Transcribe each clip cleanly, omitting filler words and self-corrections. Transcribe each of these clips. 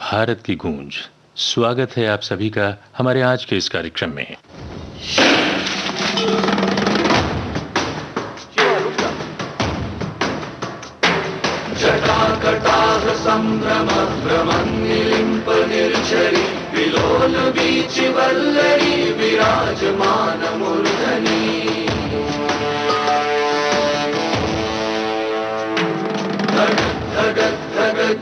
भारत की गूंज। स्वागत है आप सभी का हमारे आज के इस कार्यक्रम में। जटाकटाह संभ्रम भ्रमन्निलिम्प निर्झरि विलोल वीचि वल्लरी विराजमान मूर्धनि।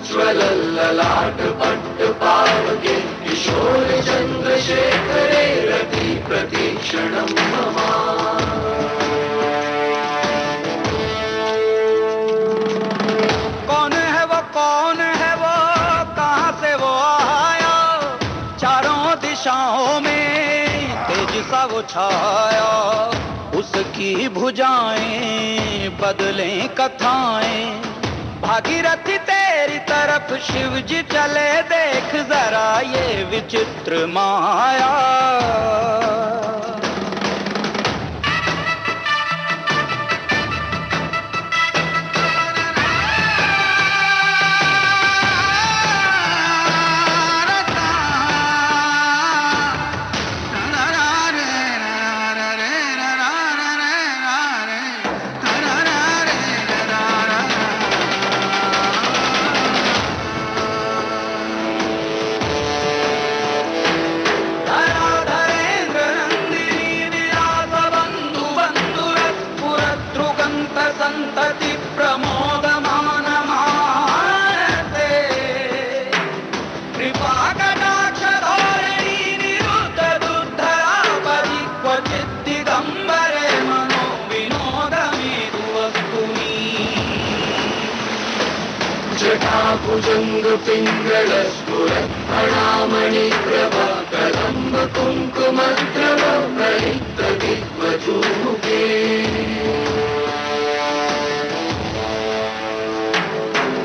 ज्वलल्ललाट पट्ट पावके किशोर चन्द्रशेखरे रति प्रतीक्षणं मम। कौन है वो कहाँ से वो आया, चारों दिशाओं में तेज सा वो छाया। उसकी भुजाएं बदलें कथाएं, भागीरथी तेरी तरफ शिव जी चले, देख जरा ये विचित्र माया। संतति प्रमोदमान मानते, कृपा कटाक्ष धोरिणी निरुद्ध दुर्धरापरि क्वचित् दिगंबरे मनो विनोदमेतु वस्तुनि। जटाभुजंग पिंगल स्फुरत् फणामणि प्रभा कदम्ब कुंकुमद्रव प्रलिप्त दिग्वधूके।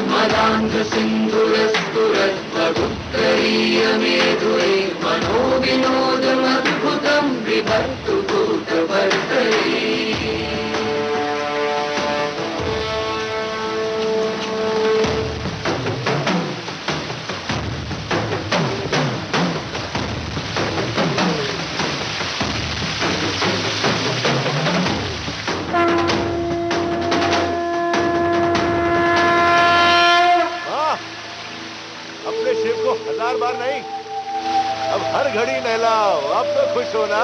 मदान्ध सिन्धुरस्फुरद्वगुत्तरीय मेधुरे मनो विनोदमद्भुतं विभक्तु भूतभर्तरे। हजार बार नहीं, अब हर घड़ी नहलाओ, अब तो खुश हो ना।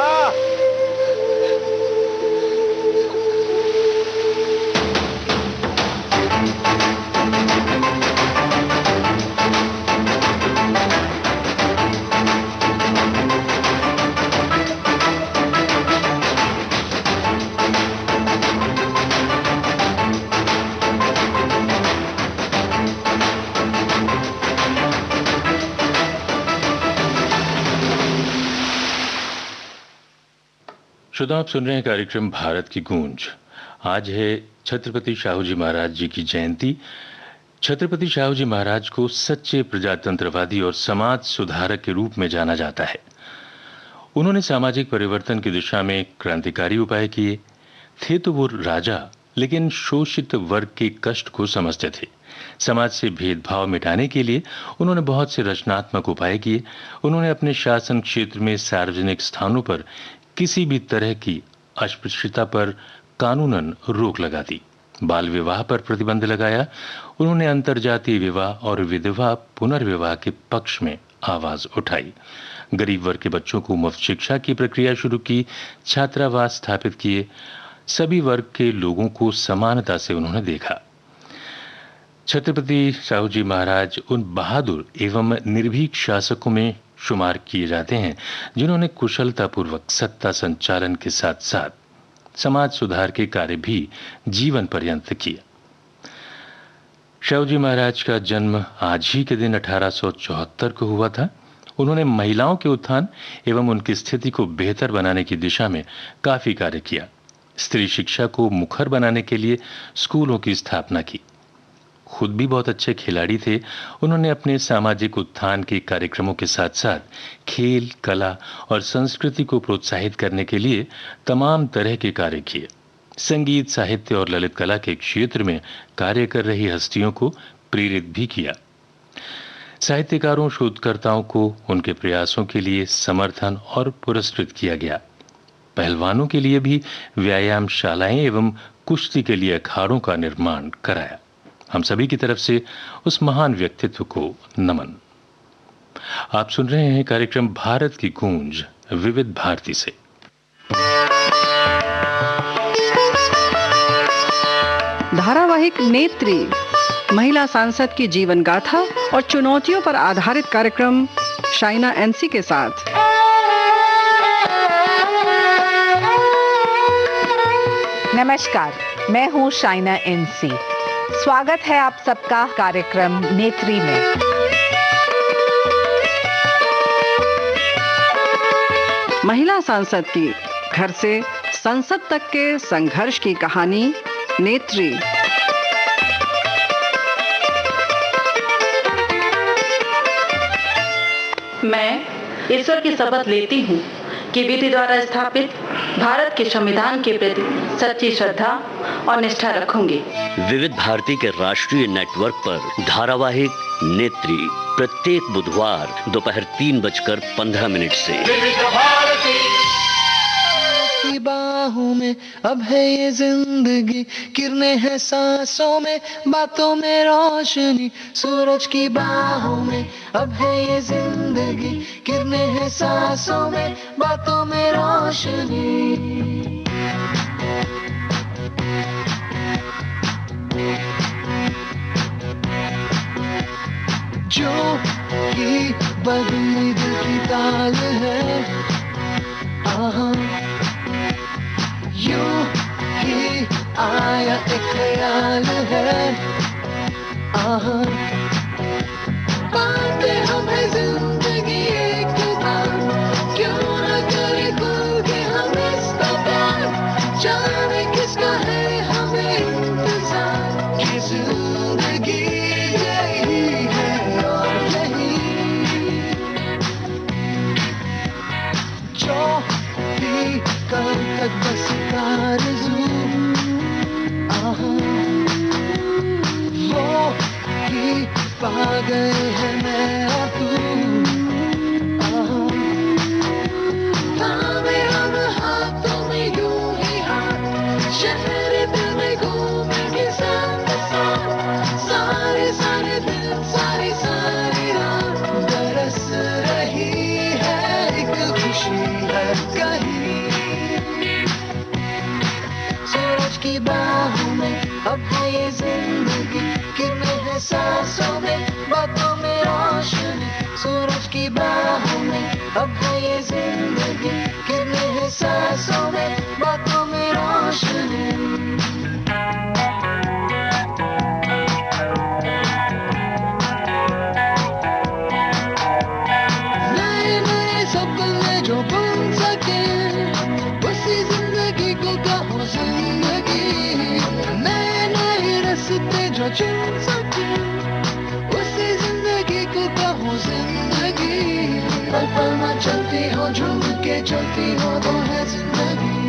श्रोता, आप सुन रहे हैं कार्यक्रम भारत की गूंज। आज है छत्रपति शाहू जी महाराज जी की जयंती। छत्रपति शाहू जी महाराज को सच्चे प्रजातंत्रवादी और समाज सुधारक के रूप में जाना जाता है। उन्होंने सामाजिक परिवर्तन की दिशा में क्रांतिकारी उपाय किए थे। तो वो राजा, लेकिन शोषित वर्ग के कष्ट को समझते थे। समाज से भेदभाव मिटाने के लिए उन्होंने बहुत से रचनात्मक उपाय किए। उन्होंने अपने शासन क्षेत्र में सार्वजनिक स्थानों पर किसी भी तरह की अस्पृश्यता पर कानूनन रोक लगा दी। बाल विवाह पर प्रतिबंध लगाया। उन्होंने अंतरजातीय विवाह और विधवा पुनर्विवाह के पक्ष में आवाज उठाई। गरीब वर्ग के बच्चों को मुफ्त शिक्षा की प्रक्रिया शुरू की। छात्रावास स्थापित किए। सभी वर्ग के लोगों को समानता से उन्होंने देखा। छत्रपति शाहू जी महाराज उन बहादुर एवं निर्भीक शासकों में शुमार किए जाते हैं जिन्होंने कुशलतापूर्वक सत्ता संचालन के साथ साथ समाज सुधार के कार्य भी जीवन पर्यंत किया। शाहू जी महाराज का जन्म आज ही के दिन 1874 को हुआ था। उन्होंने महिलाओं के उत्थान एवं उनकी स्थिति को बेहतर बनाने की दिशा में काफी कार्य किया। स्त्री शिक्षा को मुखर बनाने के लिए स्कूलों की स्थापना की। खुद भी बहुत अच्छे खिलाड़ी थे। उन्होंने अपने सामाजिक उत्थान के कार्यक्रमों के साथ साथ खेल, कला और संस्कृति को प्रोत्साहित करने के लिए तमाम तरह के कार्य किए। संगीत, साहित्य और ललित कला के क्षेत्र में कार्य कर रही हस्तियों को प्रेरित भी किया। साहित्यकारों, शोधकर्ताओं को उनके प्रयासों के लिए समर्थन और पुरस्कृत किया गया। पहलवानों के लिए भी व्यायामशालाएं एवं कुश्ती के लिए अखाड़ों का निर्माण कराया। हम सभी की तरफ से उस महान व्यक्तित्व को नमन। आप सुन रहे हैं कार्यक्रम भारत की गूंज विविध भारती से। धारावाहिक नेत्री, महिला सांसद की जीवन गाथा और चुनौतियों पर आधारित कार्यक्रम शाइना एनसी के साथ। नमस्कार, मैं हूं शाइना एनसी। स्वागत है आप सबका कार्यक्रम नेत्री में। महिला सांसद की घर से संसद तक के संघर्ष की कहानी नेत्री। मैं ईश्वर की शपथ लेती हूँ कि विधि द्वारा स्थापित भारत के संविधान के प्रति सच्ची श्रद्धा और निष्ठा रखूंगी। विविध भारती के राष्ट्रीय नेटवर्क पर धारावाहिक नेत्री प्रत्येक बुधवार दोपहर 3:15 से। की बाहों में अब है ये जिंदगी, किरणें हैं सांसों में, बातों में रोशनी। सूरज की बाहों में अब है ये जिंदगी, किरणें हैं सांसों में, बातों में रोशनी। जो की बदली दिल की ताल है, आहा यूं ही आया एक ख्याल है, आहा बातें हमें जिंदगी एक बार, क्यों न करे खुल के हम इसका प्यार। जाने किसका है हमें इंतजार, कि जिंदगी यही है और यही। जो भी कल तक बस आरज़ू, आहा वो ही पा गए हैं मैं और तू, आहा थामे हम हाथों में यूं ही हाथ, शहर दिल में घूमेंगे साथ साथ। सारे सारे दिन सारी सारी रात बरस रही है एक खुशी है कहीं। सूरज की बाहों में अब है ये जिंदगी, किरणें हैं सांसों में, बातों में रोशनी। सूरज की बाहों में अब है ये जिंदगी, किरणें हैं सांसों में, बातों में रोशनी। नए नए सपने जो बन सके, उसी जिंदगी को कहो जिंदगी। नए नए रास्ते जो चुन सके, उसी जिंदगी को कहो जिंदगी। पल पल में चलती हो, झूम के चलती हो, वो है जिंदगी।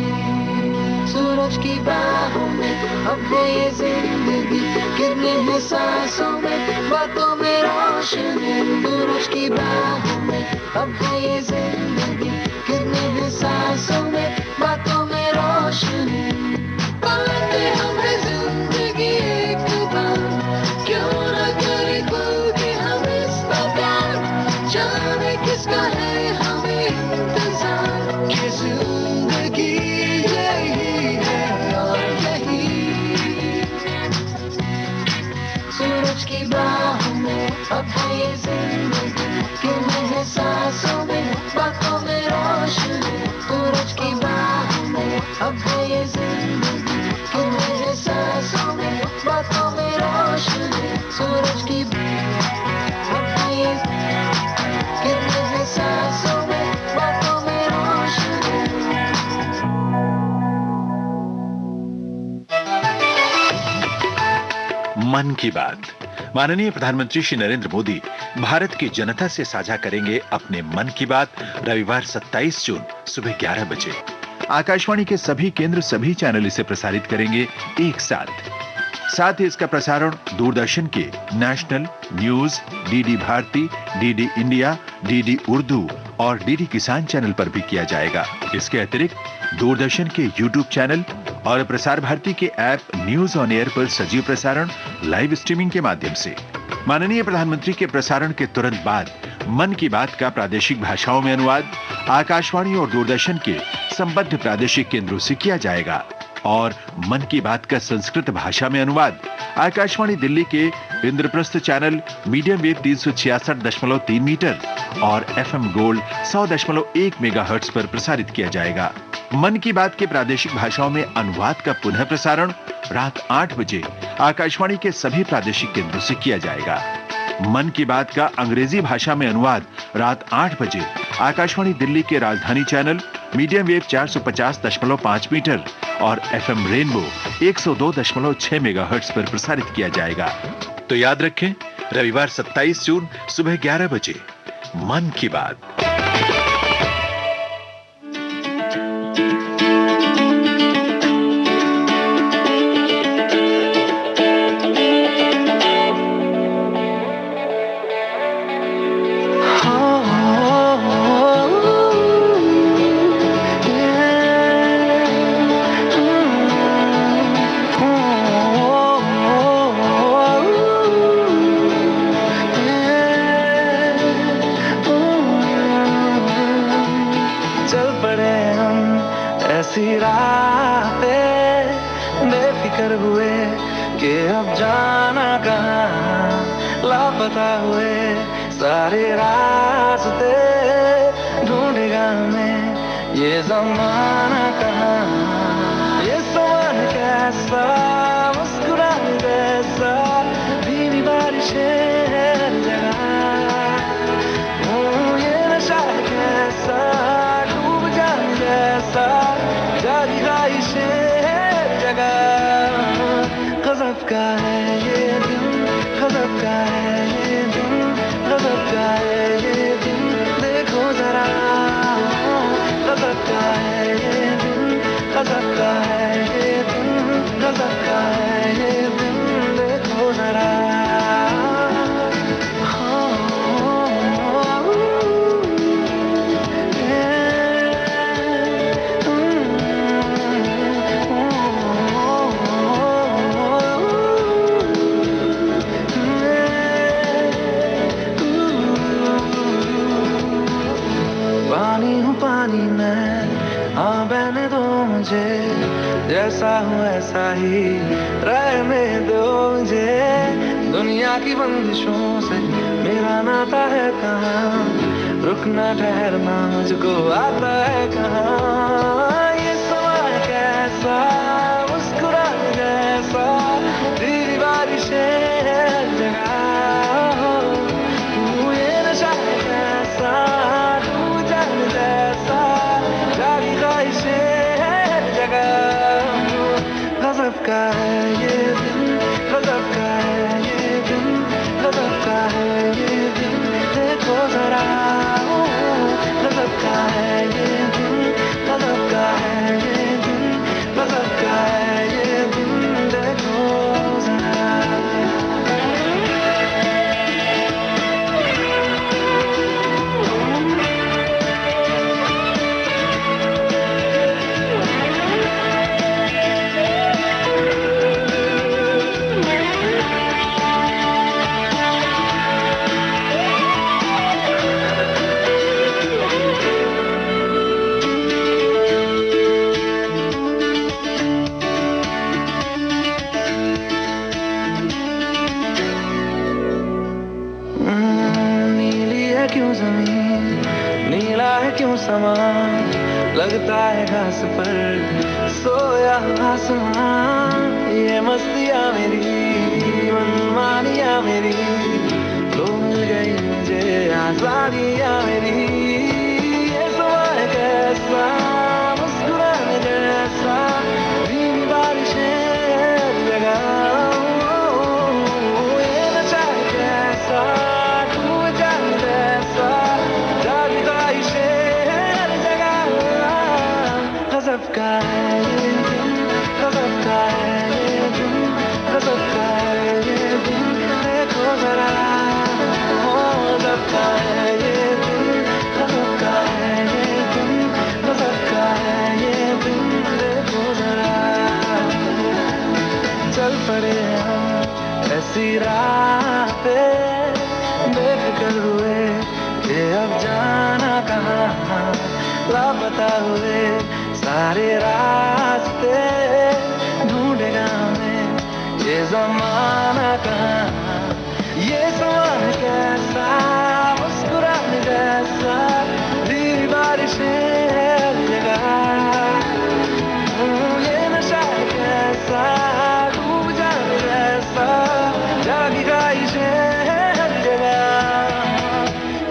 सूरज की बाहों में अब है ये जिंदगी, किरणें हैं सांसों में, बातों में रोशनी। सूरज की बाहों में अब है ये जिंदगी, किरणें हैं सांसों में, बातों में रोशनी। बातें हमें जिंदगी एक बार, क्यों न करे खुल के हम इसका प्यार। जाने किसका है हमें इंतजार, कि जिंदगी यही है और यही। सूरज की बाहों में अब है ये जिंदगी, किरणें हैं सांसों में, बातों में रोशनी। सूरज की बाहों में अब है ये जिंदगी, किरणें हैं सांसों में, बातों में रोशनी। सूरज की अब है ये किरणें हैं सांसों में, बातों में रोशनी। मन की बात। माननीय प्रधानमंत्री श्री नरेंद्र मोदी भारत की जनता से साझा करेंगे अपने मन की बात रविवार 27 जून सुबह 11 बजे। आकाशवाणी के सभी केंद्र, सभी चैनल इसे प्रसारित करेंगे एक साथ। साथ ही इसका प्रसारण दूरदर्शन के national, news, DD Bharati, DD India, DD Urdu और डीडी किसान चैनल पर भी किया जाएगा। इसके अतिरिक्त दूरदर्शन के यूट्यूब चैनल और प्रसार भारती के ऐप न्यूज ऑन एयर पर सजीव प्रसारण लाइव स्ट्रीमिंग के माध्यम से। माननीय प्रधानमंत्री के प्रसारण के तुरंत बाद मन की बात का प्रादेशिक भाषाओं में अनुवाद आकाशवाणी और दूरदर्शन के संबद्ध प्रादेशिक केंद्रों से किया जाएगा और मन की बात का संस्कृत भाषा में अनुवाद आकाशवाणी दिल्ली के Indraprastha channel medium wave 366.3 metre और एफएम गोल्ड 100.1 मेगाहर्ट्ज पर प्रसारित किया जाएगा। मन की बात के प्रादेशिक भाषाओं में अनुवाद का पुनः प्रसारण रात 8 बजे आकाशवाणी के सभी प्रादेशिक केंद्रों से किया जाएगा। मन की बात का अंग्रेजी भाषा में अनुवाद रात 8 बजे आकाशवाणी दिल्ली के राजधानी चैनल मीडियम वेव 450.5 मीटर और एफएम रेनबो 102.6 मेगाहर्ट्ज पर प्रसारित किया जाएगा। तो याद रखें, रविवार 27 जून सुबह 11 बजे मन की बात। ऐसी राह पे बेफिक्र हुए कि अब जाना कहाँ, लापता हुए सारे रास्ते ढूंढेगा हमें ये ज़माना कहाँ। ये समा कैसा मुस्कुराने जैसा, भीगी बारिशें हर जगह, ये नशा कैसा डूब जाने जैसा, जारी ख्वाहिशें हर जगह। गज़ब का है ये दिन, गज़ब का है ये दिन, गज़ब का है ये दिन, देखो जरा। गज़ब का है ये दिन, गज़ब का है ये दिन, गज़ब का है ये दिन, देखो जरा। पानी में हाँ बहने दो मुझे, जैसा हूँ ऐसा ही रहने दो मुझे। दुनिया की बंदिशों से मेरा नाता है कहाँ, रुकना ठहरना मुझको आता है कहाँ। ये समा कैसा मुस्कुराने जैसा, तेरी बारिशें हर जगह, ये नशा कैसा डूब जाने जैसा, जारी ख्वाहिशें हर जगह। गज़ब का है ये दिन, गज़ब का है ये दिन, गज़ब का है ये दिन, देखो जरा। गज़ब का है ये दिन, गज़ब का है ये दिन, गज़ब का है ये दिन, देखो जरा। नीली है क्यों जमीन, नीला है क्यों समा, लगता है घास पर सोया आसमां। ये मस्तियाँ मेरी, मनमानियाँ मेरी, लो मिल गई मुझे आजादियाँ मेरी। ये समा है कैसा मुस्कुराने जैसा, भीगी बारिशें हर जगह, ये नशा है कैसा डूब जाने जैसा, जारी ख्वाहिशें हर जगह। गज़ब का है ये दिन, गज़ब का है ये दिन, गज़ब लापता हुए सारे रास्ते ढूंढेगा हमें ये जमाना कहाँ, ये समान कैसा, मुस्कुराने जैसा, धीरी बारिशें हर जगह, ये नशा है कैसा, डूब जाने जैसा, जागी ख्वाहिशें हर जगह,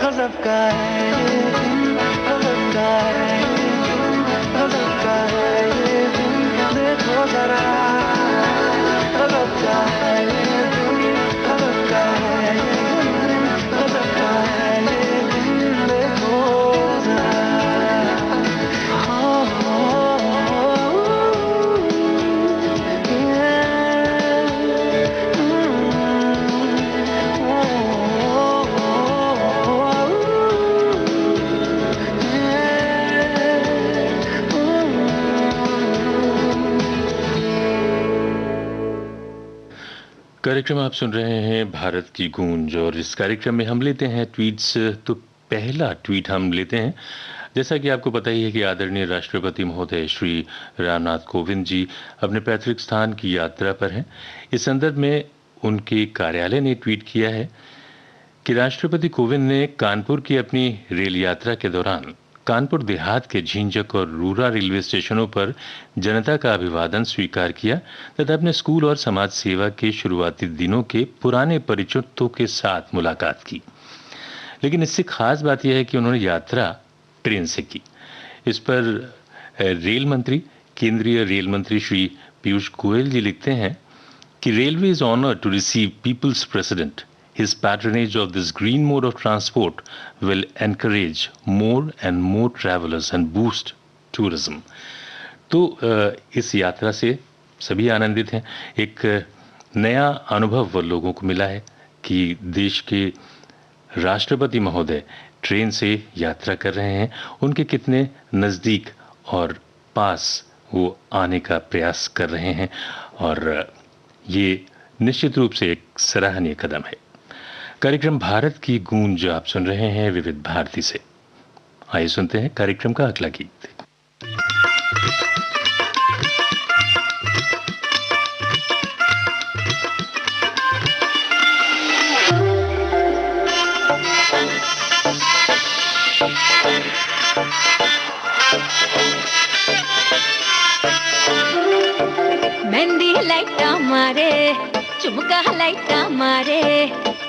गजब का है ये दिन, गजब का है ये दिन, गजब का है ये दिन, देखो जरा, गजब का है ये दिन, गजब का है ये दिन, गजब का है ये दिन, देखो जरा, कार्यक्रम आप सुन रहे हैं भारत की गूंज और इस कार्यक्रम में हम लेते हैं ट्वीट्स। तो पहला ट्वीट हम लेते हैं, जैसा कि आपको पता ही है कि आदरणीय राष्ट्रपति महोदय श्री रामनाथ कोविंद जी अपने पैतृक स्थान की यात्रा पर हैं। इस संदर्भ में उनके कार्यालय ने ट्वीट किया है कि राष्ट्रपति कोविंद ने कानपुर की अपनी रेल यात्रा के दौरान कानपुर देहात के झींझक और रूरा रेलवे स्टेशनों पर जनता का अभिवादन स्वीकार किया तथा अपने स्कूल और समाज सेवा के शुरुआती दिनों के पुराने परिचितों के साथ मुलाकात की। लेकिन इससे खास बात यह है कि उन्होंने यात्रा ट्रेन से की। इस पर रेल मंत्री, केंद्रीय रेल मंत्री श्री पीयूष गोयल जी लिखते हैं कि railway is honoured to receive people's president. His patronage of this green mode of transport will encourage more and more travelers and boost tourism. तो इस यात्रा से सभी आनंदित हैं। एक नया अनुभव लोगों को मिला है कि देश के राष्ट्रपति महोदय ट्रेन से यात्रा कर रहे हैं, उनके कितने नज़दीक और पास वो आने का प्रयास कर रहे हैं और ये निश्चित रूप से एक सराहनीय कदम है। कार्यक्रम भारत की गूंज आप सुन रहे हैं विविध भारती से। आइए सुनते हैं कार्यक्रम का अगला गीत। मेहंदी लाइटा मारे, चुमका लाइटा मारे,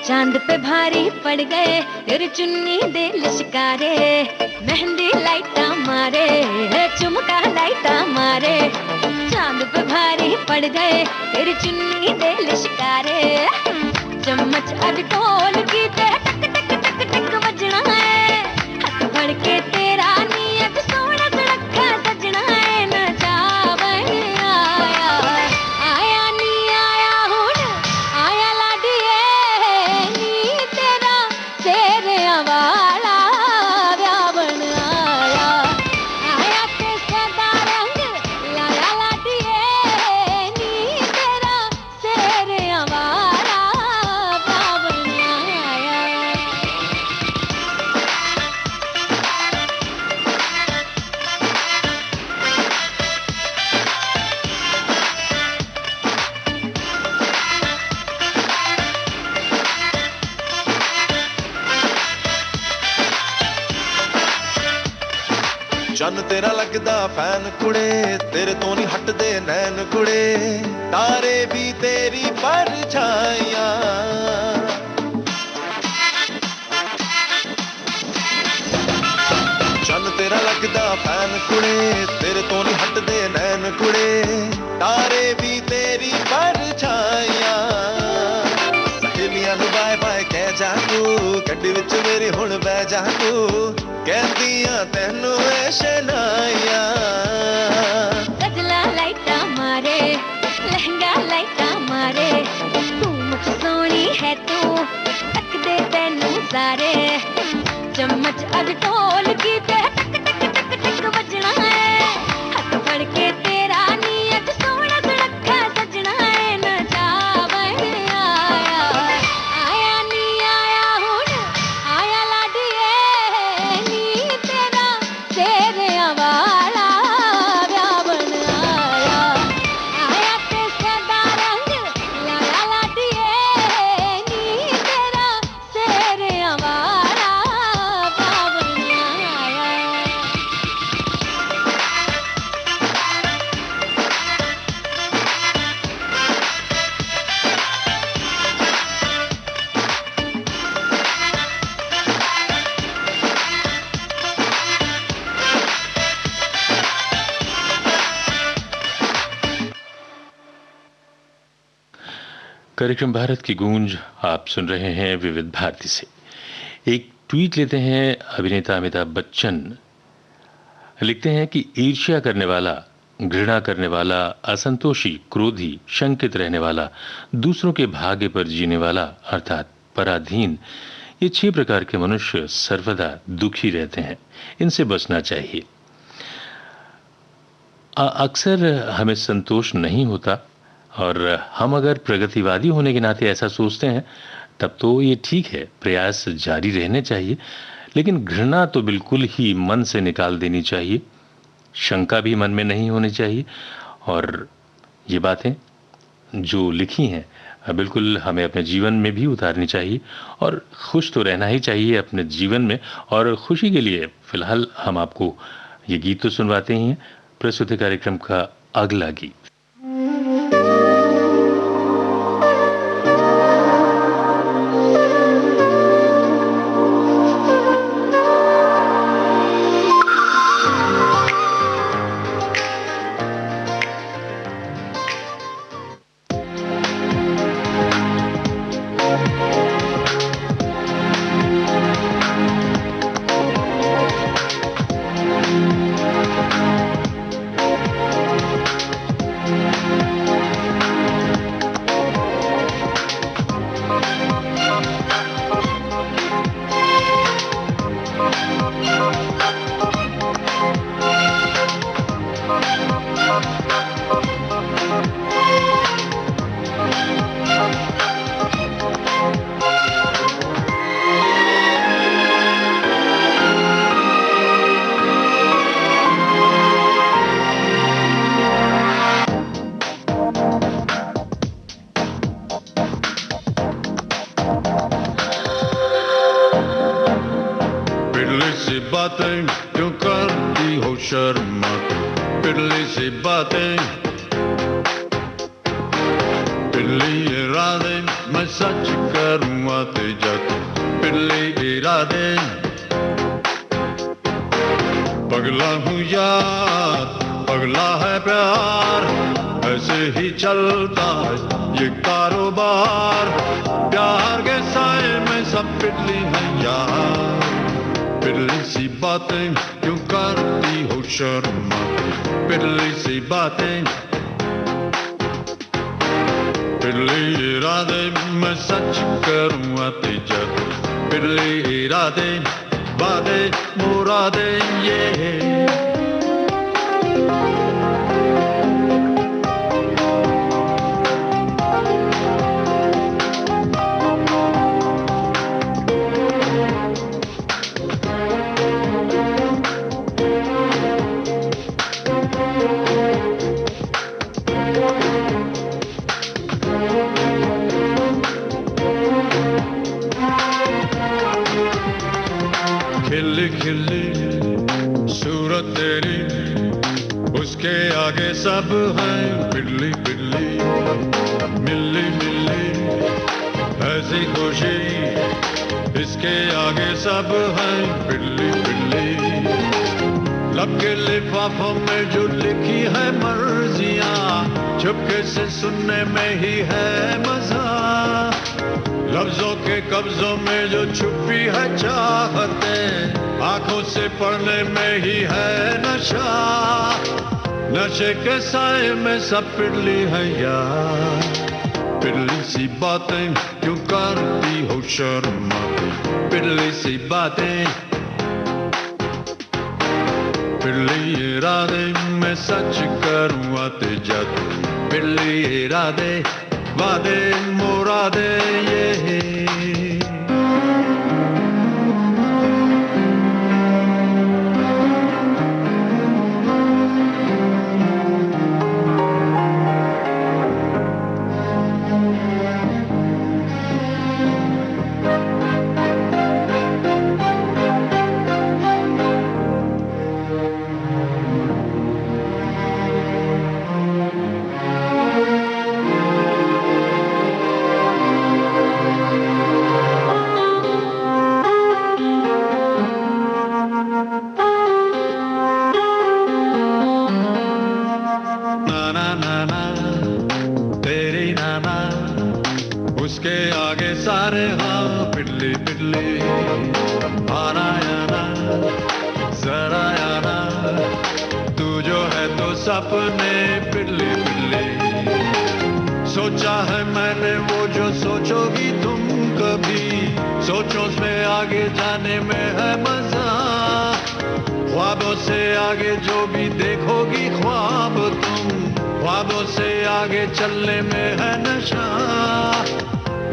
चांद पे भारी पड़ गए तेरी चुन्नी दे लिशकारे। मेहंदी लाइटा मारे, चुमका लाइटा मारे, चांद पे भारी पड़ गए तेरी चुन्नी दे लिशकारे। चम्मच अब ढोल की तरह टक टक टक टक बजना है, हाथ भर के तेरा नियत सोना सुरखा सजना है। न जावन आया, आया नी आया हुन, आया लाडिए नी तेरा तेरे वाला व्यावन आया। आया ते सदा रंग लाया लाडिए नी तेरा तेरे वाला व्यावन आया। ਚੰਨ ਤੇਰਾ ਲੱਗਦਾ ਫੈਨ ਕੁੜੇ, ਤੇਰੇ ਤੋਂ ਨਹੀਂ ਹਟਦੇ ਨੈਣ ਕੁੜੇ, ਤਾਰੇ ਵੀ ਤੇਰੀ ਪਰਛਾਈਆਂ। ਚੰਨ ਤੇਰਾ ਲੱਗਦਾ ਫੈਨ ਕੁੜੇ, ਤੇਰੇ ਤੋਂ ਨਹੀਂ ਹਟਦੇ ਨੈਣ ਕੁੜੇ, ਤਾਰੇ ਵੀ ਤੇਰੀ ਪਰਛਾਈਆਂ। ਸਹੇਲੀਆਂ ਨੂੰ ਬਾਏ ਬਾਏ ਕਹਿ ਜਾ ਤੂੰ, ਗੱਡੀ ਵਿੱਚ ਮੇਰੀ ਹੁਣ ਬਹਿ ਜਾ ਤੂੰ, ਕਹਿੰਦੀਆਂ ਤੈਨੂੰ ਐ ਸ਼ਨਾਈਆਂ। गजला लाइटा मारे, लहंगा लाइटा मारे, तू मुझ सोनी है तू, तक दे तैनू सारे। चम्मच अब ढोल की तरह टक टक टक टक बजना है, हाथ फड़ के तेरा नियत सोना सुरखा सजना है। न जावन आया, आया नी आया हुन, आया लाडिए नी तेरा तेरे कार्यक्रम भारत की गूंज आप सुन रहे हैं विविध भारती से। एक ट्वीट लेते हैं अभिनेता अमिताभ बच्चन लिखते हैं कि ईर्ष्या करने वाला, घृणा करने वाला, असंतोषी, क्रोधी, शंकित रहने वाला, दूसरों के भाग्य पर जीने वाला अर्थात पराधीन, ये 6 प्रकार के मनुष्य सर्वदा दुखी रहते हैं। इनसे बचना चाहिए। अक्सर हमें संतोष नहीं होता और हम अगर प्रगतिवादी होने के नाते ऐसा सोचते हैं तब तो ये ठीक है, प्रयास जारी रहने चाहिए, लेकिन घृणा तो बिल्कुल ही मन से निकाल देनी चाहिए। शंका भी मन में नहीं होनी चाहिए और ये बातें जो लिखी हैं बिल्कुल हमें अपने जीवन में भी उतारनी चाहिए और खुश तो रहना ही चाहिए अपने जीवन में। और खुशी के लिए फिलहाल हम आपको ये गीत तो सुनवाते ही हैं। प्रस्तुत कार्यक्रम का अगला गीत बातें क्यों करती हो शर्मा, पिल्ली सी बातें, पिल्ली इरादे मैं सच करूँ आते जाते, पिल्ली इरादे। पगला हूँ यार, पगला है प्यार, ऐसे ही चलता है ये कारोबार। प्यार के साए में सब पिल्ली है यार, पिल्ली सी बातें क्यों करती हो शर्मा, पिल्ली सी बातें, पिल्ली इरादे मैं सच करूँ आते जाते, पिल्ली इरादे वादे मुरादे ये। खिली खिली सूरत तेरी, उसके आगे सब है पिल्ली पिल्ली, मिली मिली ऐसी खुशी, इसके आगे सब है पिल्ली पिल्ली। लब के लिफाफों में जो लिखी है मर्जियां, चुपके से सुनने में ही है मजा। लफ्जों के कब्जों में जो छुपी है चाहतें, आंखों से पढ़ने में ही है नशा। नशे के साए में सब पिल्ली है यार, पिल्ली सी बातें क्यों करती हो शर्मा, पिल्ली सी बातें, पिल्ली इरादे मैं सच करूँ आते जाते, पिल्ली इरादे वादे मुरादे ये। सपने पिल्ले पिल्ले। सोचा है मैंने वो जो सोचोगी तुम कभी, सोचों से आगे जाने में है मजा, ख्वाबों से आगे जो भी देखोगी ख्वाब तुम, ख्वाबों से आगे चलने में है नशा,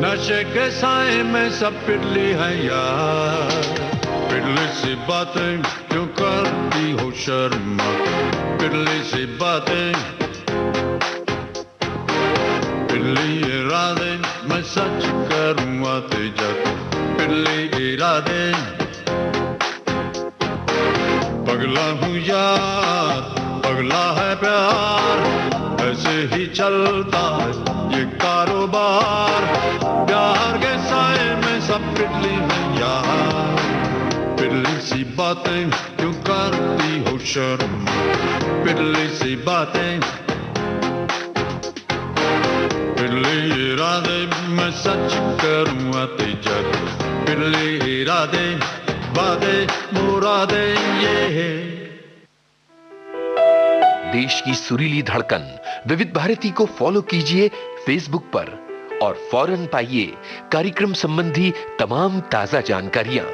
नशे के साए में सब पिटली है यार। पिटली सी बातें क्यों करती हो शर्मा, पिटली सी बातें, पिटली इरादे मैं सच करूँ आते जाते, पिटली इरादे। पगला हूँ यार, पगला है प्यार, ऐसे ही चलता है ये कारोबार, प्यार के साए में सब पिटली है यार। पिटली सी बातें क्यों करती हो शर्म, पिटली सी बातें, पिटली इरादे मैं सच करूँ आते जाते, पिटली इरादे बातें मुरादे ये है। देश की सुरीली धड़कन विविध भारती को फॉलो कीजिए फेसबुक पर और फौरन पाइए कार्यक्रम संबंधी तमाम ताजा जानकारियां।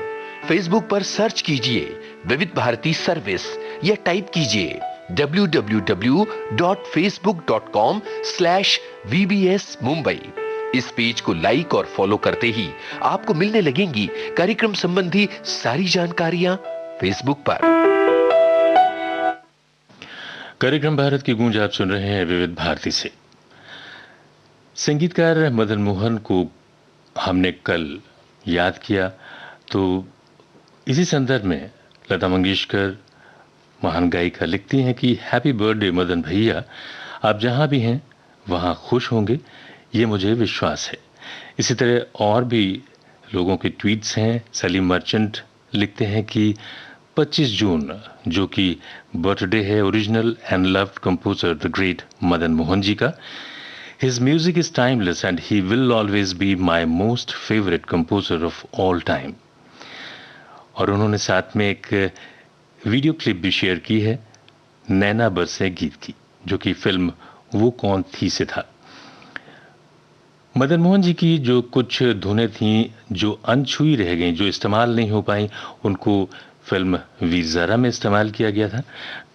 फेसबुक पर सर्च कीजिए विविध भारती सर्विस या टाइप कीजिए www.facebook.com/VBS Mumbai। इस पेज को लाइक और फॉलो करते ही आपको मिलने लगेंगी कार्यक्रम संबंधी सारी जानकारियां फेसबुक पर। कार्यक्रम भारत की गूंज आप सुन रहे हैं विविध भारती से। संगीतकार मदन मोहन को हमने कल याद किया, तो इसी संदर्भ में लता मंगेशकर महान गायिका लिखती हैं कि हैप्पी बर्थडे मदन भैया, आप जहां भी हैं वहां खुश होंगे, ये मुझे विश्वास है। इसी तरह और भी लोगों के ट्वीट्स हैं। सलीम मर्चेंट लिखते हैं कि 25 जून जो कि बर्थडे है original and loved composer the great Madan Mohan ji का, his music is timeless and he will always be my most favourite composer of all time. और उन्होंने साथ में एक वीडियो क्लिप भी शेयर की है नैना बरसे गीत की, जो कि फिल्म वो कौन थी से था। मदन मोहन जी की जो कुछ धुनें थीं जो अनछुई रह गईं, जो इस्तेमाल नहीं हो पाई, उनको फिल्म वीर ज़ारा में इस्तेमाल किया गया था।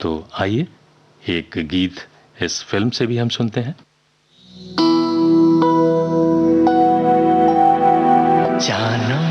तो आइए एक गीत इस फिल्म से भी हम सुनते हैं। जानम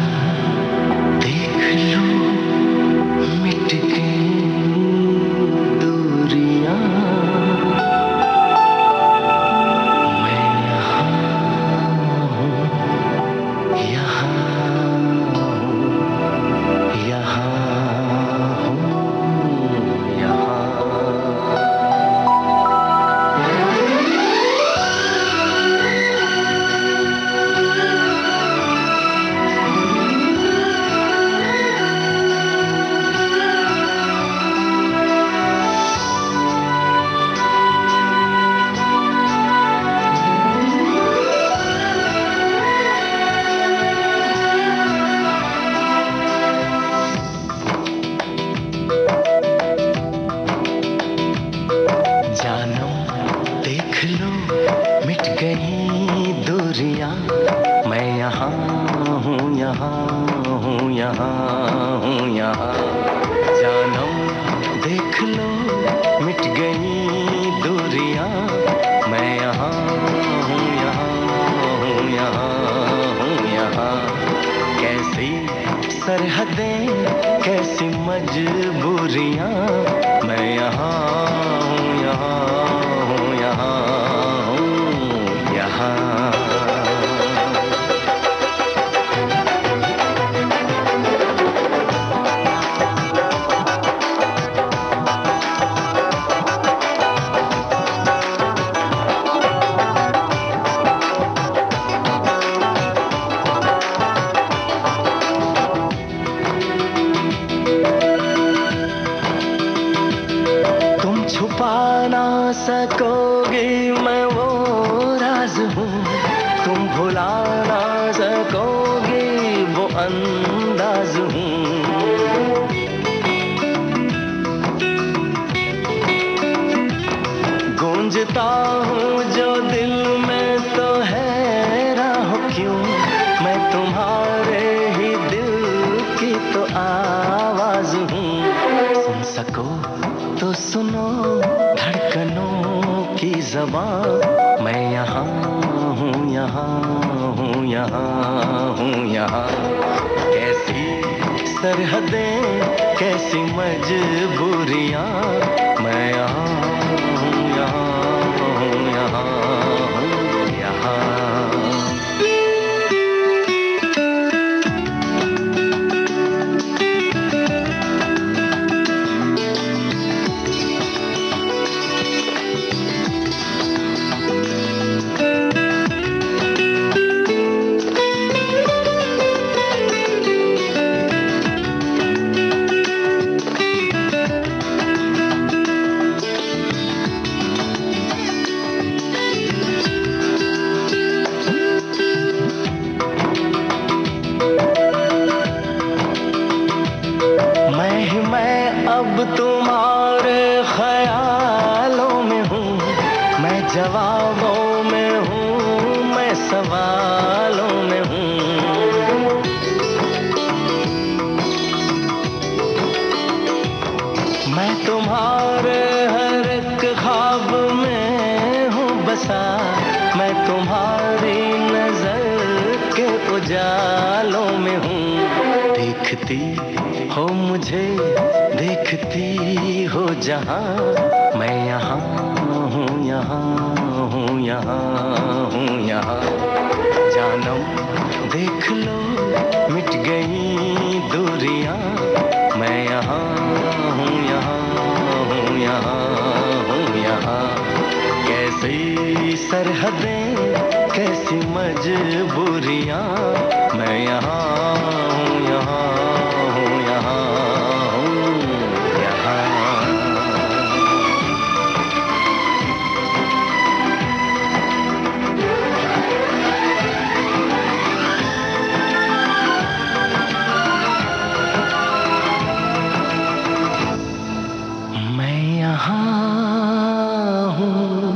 देख लो मिट गई दूरियां, मैं यहाँ हूँ, यहाँ हूँ, यहाँ जानम देख लो मिट गई दूरियां, मैं यहाँ हूँ, यहाँ हूँ, यहाँ हूँ, यहाँ। कैसी सरहदें कैसी मजबूरियां, मैं यहाँ हूँ, यहाँ हूँ, यहाँ हूँ, यहाँ। सकोगे मैं वो राज हूँ, तुम भुला ना सकोगे वो अंदाज हूँ। आवाज हूँ। सुन सको तो सुनो धड़कनों की ज़बान, मैं यहाँ हूँ, यहाँ हूँ, यहाँ हूँ, यहाँ। कैसी सरहदें, कैसी मजबूरियाँ, मैं यहाँ हूँ, यहाँ हूँ, यहाँ हूँ, यहाँ। अब तुम्हारे ख्यालों में हूँ, मैं जवाबों में हूँ, मैं सवालों में हूँ। मैं तुम्हारे हर एक ख्वाब में हूँ बसा, मैं तुम्हारी नजर के उजालों में हूँ। देखती हो मुझे, देखती हो जहाँ, मैं यहाँ हूँ, यहाँ हूँ, यहाँ हूँ, यहाँ। जानम देख लो मिट गई दूरियां, मैं यहाँ हूँ, यहाँ हूँ, यहाँ हूँ, यहाँ। कैसी सरहदें, कैसी मजबूरियां, मैं यहाँ हूँ, यहाँ हूँ, यहाँ हूँ, यहाँ। मैं यहाँ हूँ,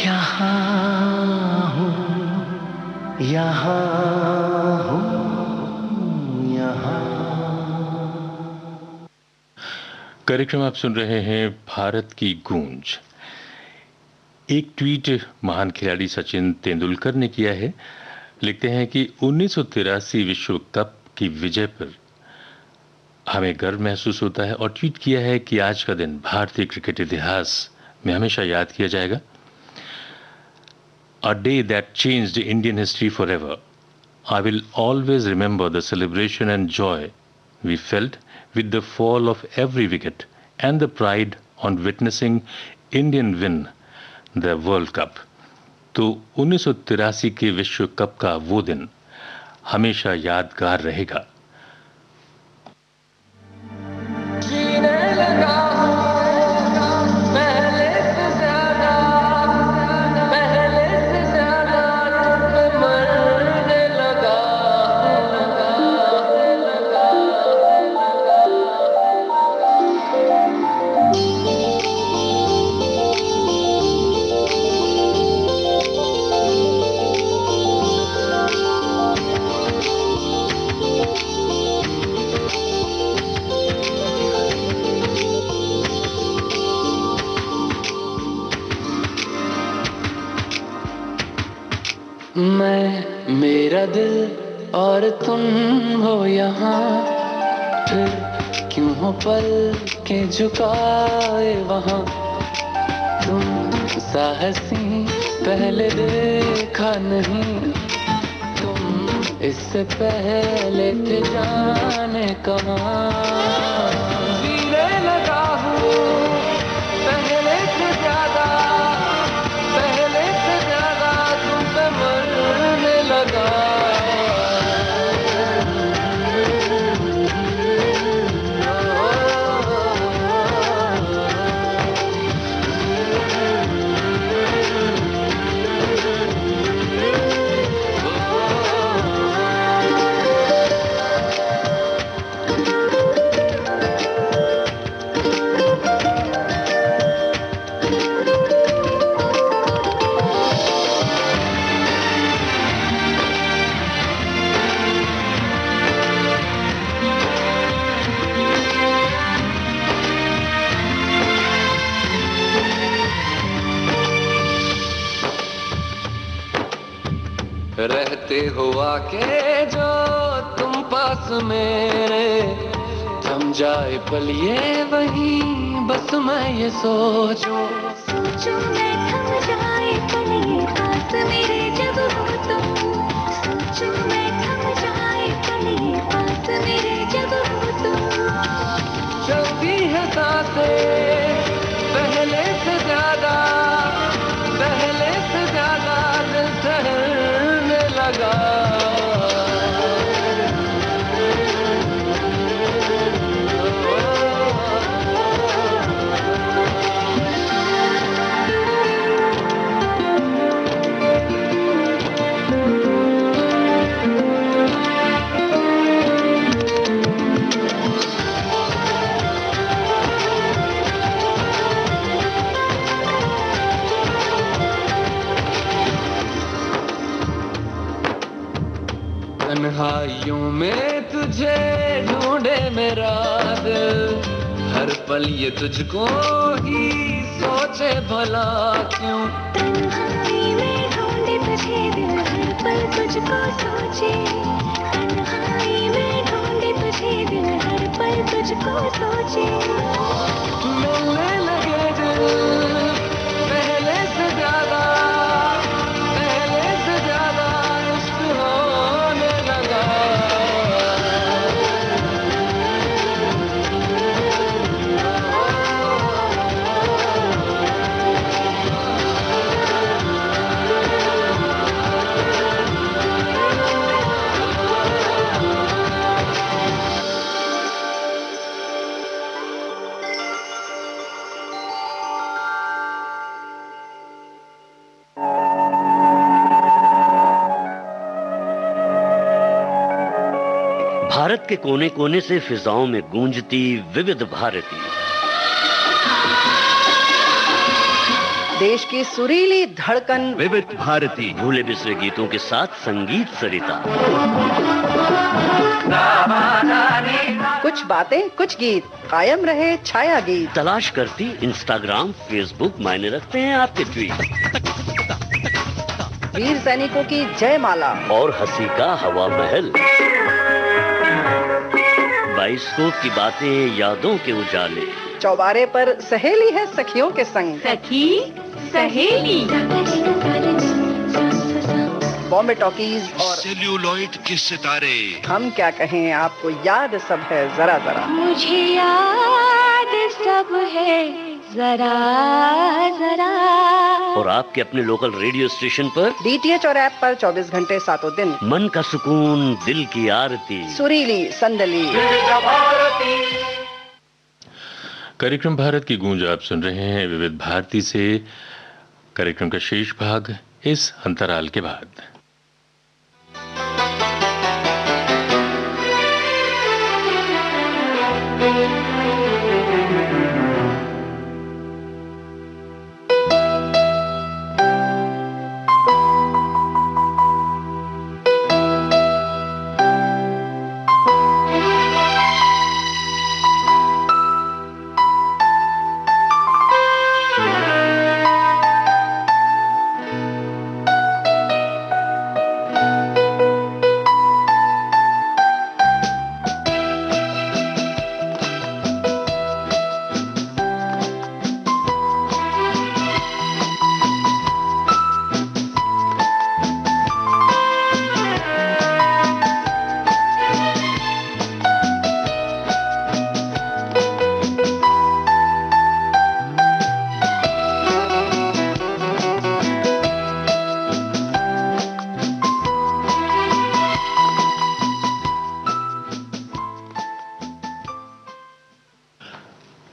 यहाँ हूँ, यहाँ हूँ, यहाँ। कार्यक्रम आप सुन रहे हैं भारत की गूंज। एक ट्वीट महान खिलाड़ी सचिन तेंदुलकर ने किया है। लिखते हैं कि 1983 विश्व कप की विजय पर हमें गर्व महसूस होता है, और ट्वीट किया है कि आज का दिन भारतीय क्रिकेट इतिहास में हमेशा याद किया जाएगा। A day that changed Indian history forever. I will always remember the celebration and joy we felt with the fall of every wicket and the pride on witnessing Indian win the World Cup. तो 1983 के विश्व cup का वो दिन हमेशा यादगार रहेगा। मैं, मेरा दिल और तुम हो यहाँ, फिर क्यों हो पल के झुकाए वहाँ। तुम साहसी पहले देखा नहीं, तुम इससे पहले थे जाने कहाँ। जीने लगा हूँ पहले से ज्यादा, पहले से ज्यादा तुम पे मरने लगा। रहते हो आके जो तुम पास मेरे, थम जाए पल ये वहीं बस मैं ये सोचूं मैं थम जाए पल ये पास मेरे जब हो तुम, सोचूं मैं थम जाए पल ये पास मेरे जब हो तुम। चलती है सांसें पहले से ज्यादा दिल ठहरने लगा। तन्हाइयों में तुझे ढूंढे मेरा दिल, हर पल ये तुझको ही सोचे भला क्यों। तन्हाई में ढूंढे तुझे दिल, हर पल तुझको सोचे। तन्हाई में ढूंढे तुझे दिल, हर पल तुझको सोचे। मिलने लगे दिल पहले से ज्यादा इश्क होने लगा। भारत के कोने कोने से फिजाओं में गूंजती विविध भारती, देश की सुरीली धड़कन विविध भारती, भूले बिसरे गीतों के साथ संगीत सरिता। कुछ बातें कुछ गीत, कायम रहे छाया गीत। तलाश करती इंस्टाग्राम फेसबुक, मायने रखते हैं आपके ट्वीट। वीर सैनिकों की जयमाला और हंसी का हवा महल, बाइस्कोप की बातें, यादों के उजाले। चौबारे पर सहेली है सखियों के संग। सखी सहेली, बॉम्बे टॉकीज और सेल्यूलॉइड के सितारे। हम क्या कहें, आपको याद सब है जरा जरा। मुझे याद सब है जरा जरा। और आपके अपने लोकल रेडियो स्टेशन पर, डीटीएच और ऐप पर 24 घंटे सातों दिन। मन का सुकून, दिल की आरती, सुरीली संदली। कार्यक्रम भारत की गूंज आप सुन रहे हैं विविध भारती से। कार्यक्रम का शेष भाग इस अंतराल के बाद।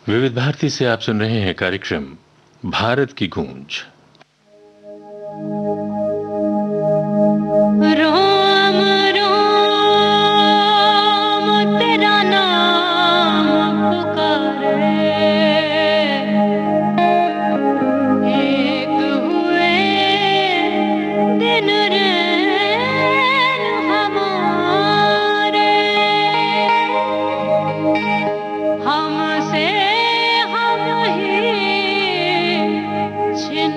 विविध भारती से आप सुन रहे हैं कार्यक्रम भारत की गूंज। रोम रोम तेरा नाम पुकारे, एक हुए दिन रैन हमारे, हमसे हम ही छिन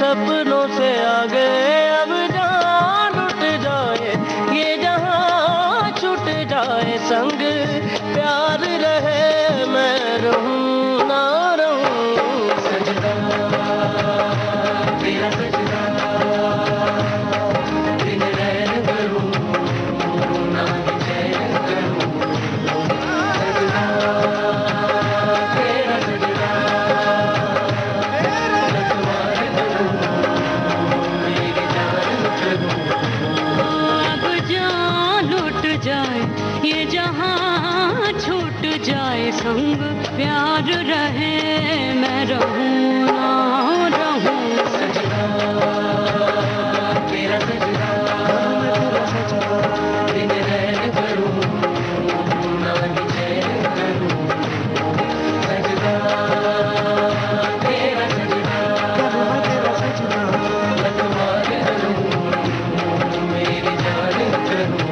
सपनों से आगे अब जान उठ जाए, ये जहां छूट जाए संग प्यार रहे, मैं रहूं ना रहूं। सजदा तेरा सजदा, दिन रैन करूं ना ही चैन करूं। सजदा तेरा सजदा, लखवार करूं मेरी जान करूं। अब जान लुट जाए, ये जहां छूट जाए संग प्यार रहे, मैं रहूं ना रहूं। सजदा तेरा सजदा, दिन रैन करूं ना ही चैन करूं। सजदा तेरा सजदा, लखवार करूं मेरी जान करूं।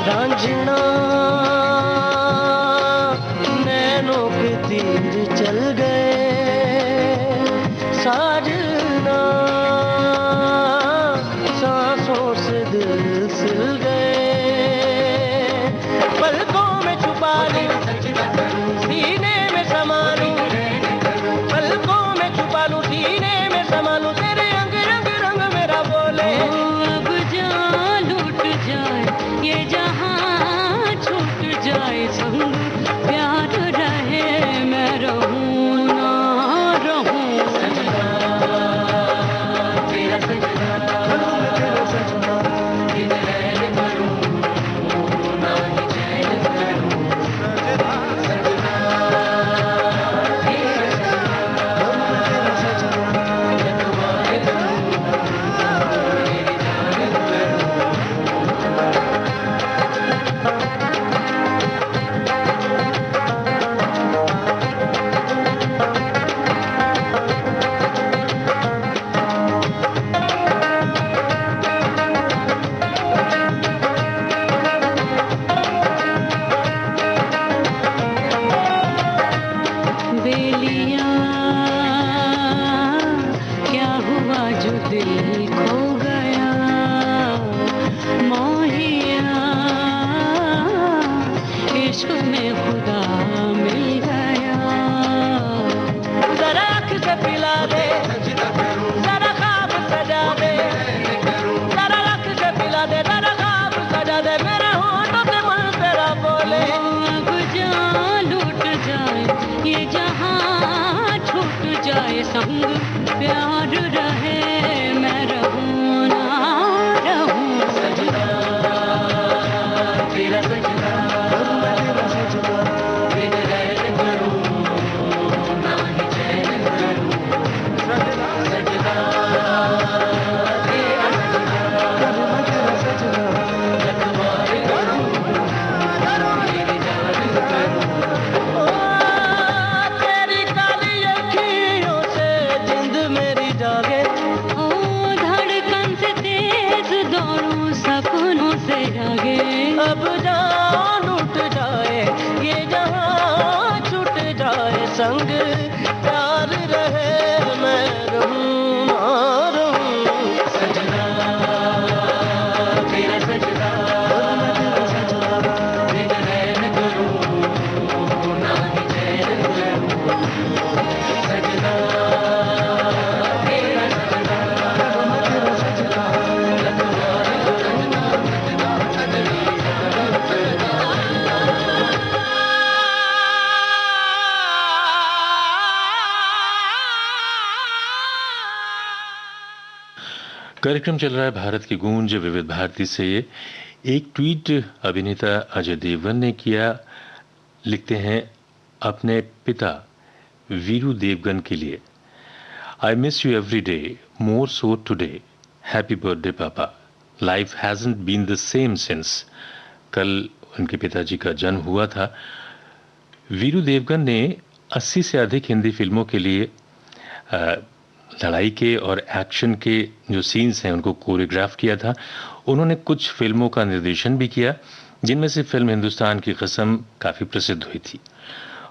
रांझना नैनों के तीर चल गए, साजना सांसों से दिल सिल गए। पलकों में छुपा लूं, सीने में समा लूं, पलकों में छुपा लूं, सीने में समा लूं, तेरे अंग रंग रंग मेरा बोले। अब जान लुट जाए, ये जहां छूट जाए संग प्यार रहे, मैं रहूं ना रहूं। सजदा तेरा सजदा, दिन रैन करूं ना ही चैन करूं। सजदा तेरा सजदा, लखवार करूं मेरी जान करूं। बेलिया क्या हुआ जो दिल खो गया, मोहिया इश्क में खुदा मिल गया। जरा आँख से पिला दे, जरा ख्वाब सजा दे, जरा आँख से पिला दे, जरा ख्वाब सजा दे, मेरे होठों से मन तेरा बोले। अब जान लुट जाए, ये जहां छूट जाए संग प्यार रहे, मैं रहूं ना रहूं। सजदा तेरा सजदा, दिन रैन करूं ना ही चैन करूं। सजदा तेरा सजदा, लखवार करूं मेरी जान करूं। तेरी काली अखियों से जिंद मेरी जागे, ओ धड़कन से तेज दौड़ूं सपनों से जागे। अब जान उठ जाए, ये जहां छूट जाए संग प्यार रहे, मैं रहूं ना रहूं। सजदा तेरा सजदा, दिन रैन करूं ना ही चैन करूं। सजदा तेरा सजदा, लखवार कार्यक्रम चल रहा है भारत की गूंज विविध भारती से। एक ट्वीट अभिनेता अजय देवगन ने किया, लिखते हैं, अपने पिता वीरू देवगन के लिए। I miss you every day, more so today, happy birthday papa, life hasn't been the same since. कल उनके पिताजी का जन्म हुआ था। वीरू देवगन ने 80 से अधिक हिंदी फिल्मों के लिए लड़ाई के और एक्शन के जो सीन्स हैं उनको कोरियोग्राफ किया था। उन्होंने कुछ फिल्मों का निर्देशन भी किया, जिनमें से फिल्म हिंदुस्तान की कसम काफ़ी प्रसिद्ध हुई थी।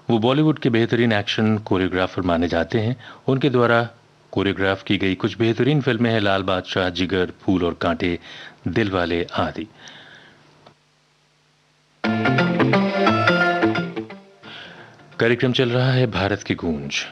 वो बॉलीवुड के बेहतरीन एक्शन कोरियोग्राफर माने जाते हैं। उनके द्वारा कोरियोग्राफ की गई कुछ बेहतरीन फिल्में हैं लाल बादशाह, जिगर, फूल और कांटे, दिलवाले आदि। कार्यक्रम चल रहा है भारत की गूंज।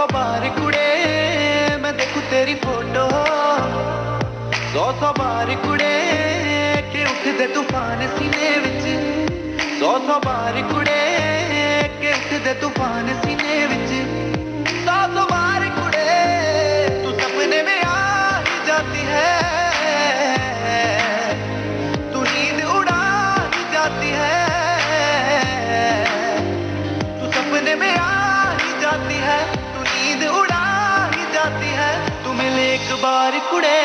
100 बार कुड़े मैं देखूं तेरी फोटो, 100 बार कुड़े के उठदे तूफान सीने विच, 100 बार कुड़े के उठदे तूफान सीने विच, 100 बार कुड़े तू सपने में आ ही जाती है, तू नींद उड़ा ही जाती है, तू सपने में आ ही जाती है, तू नींद उड़ा ही जाती है, तू मिले एक बार कुड़े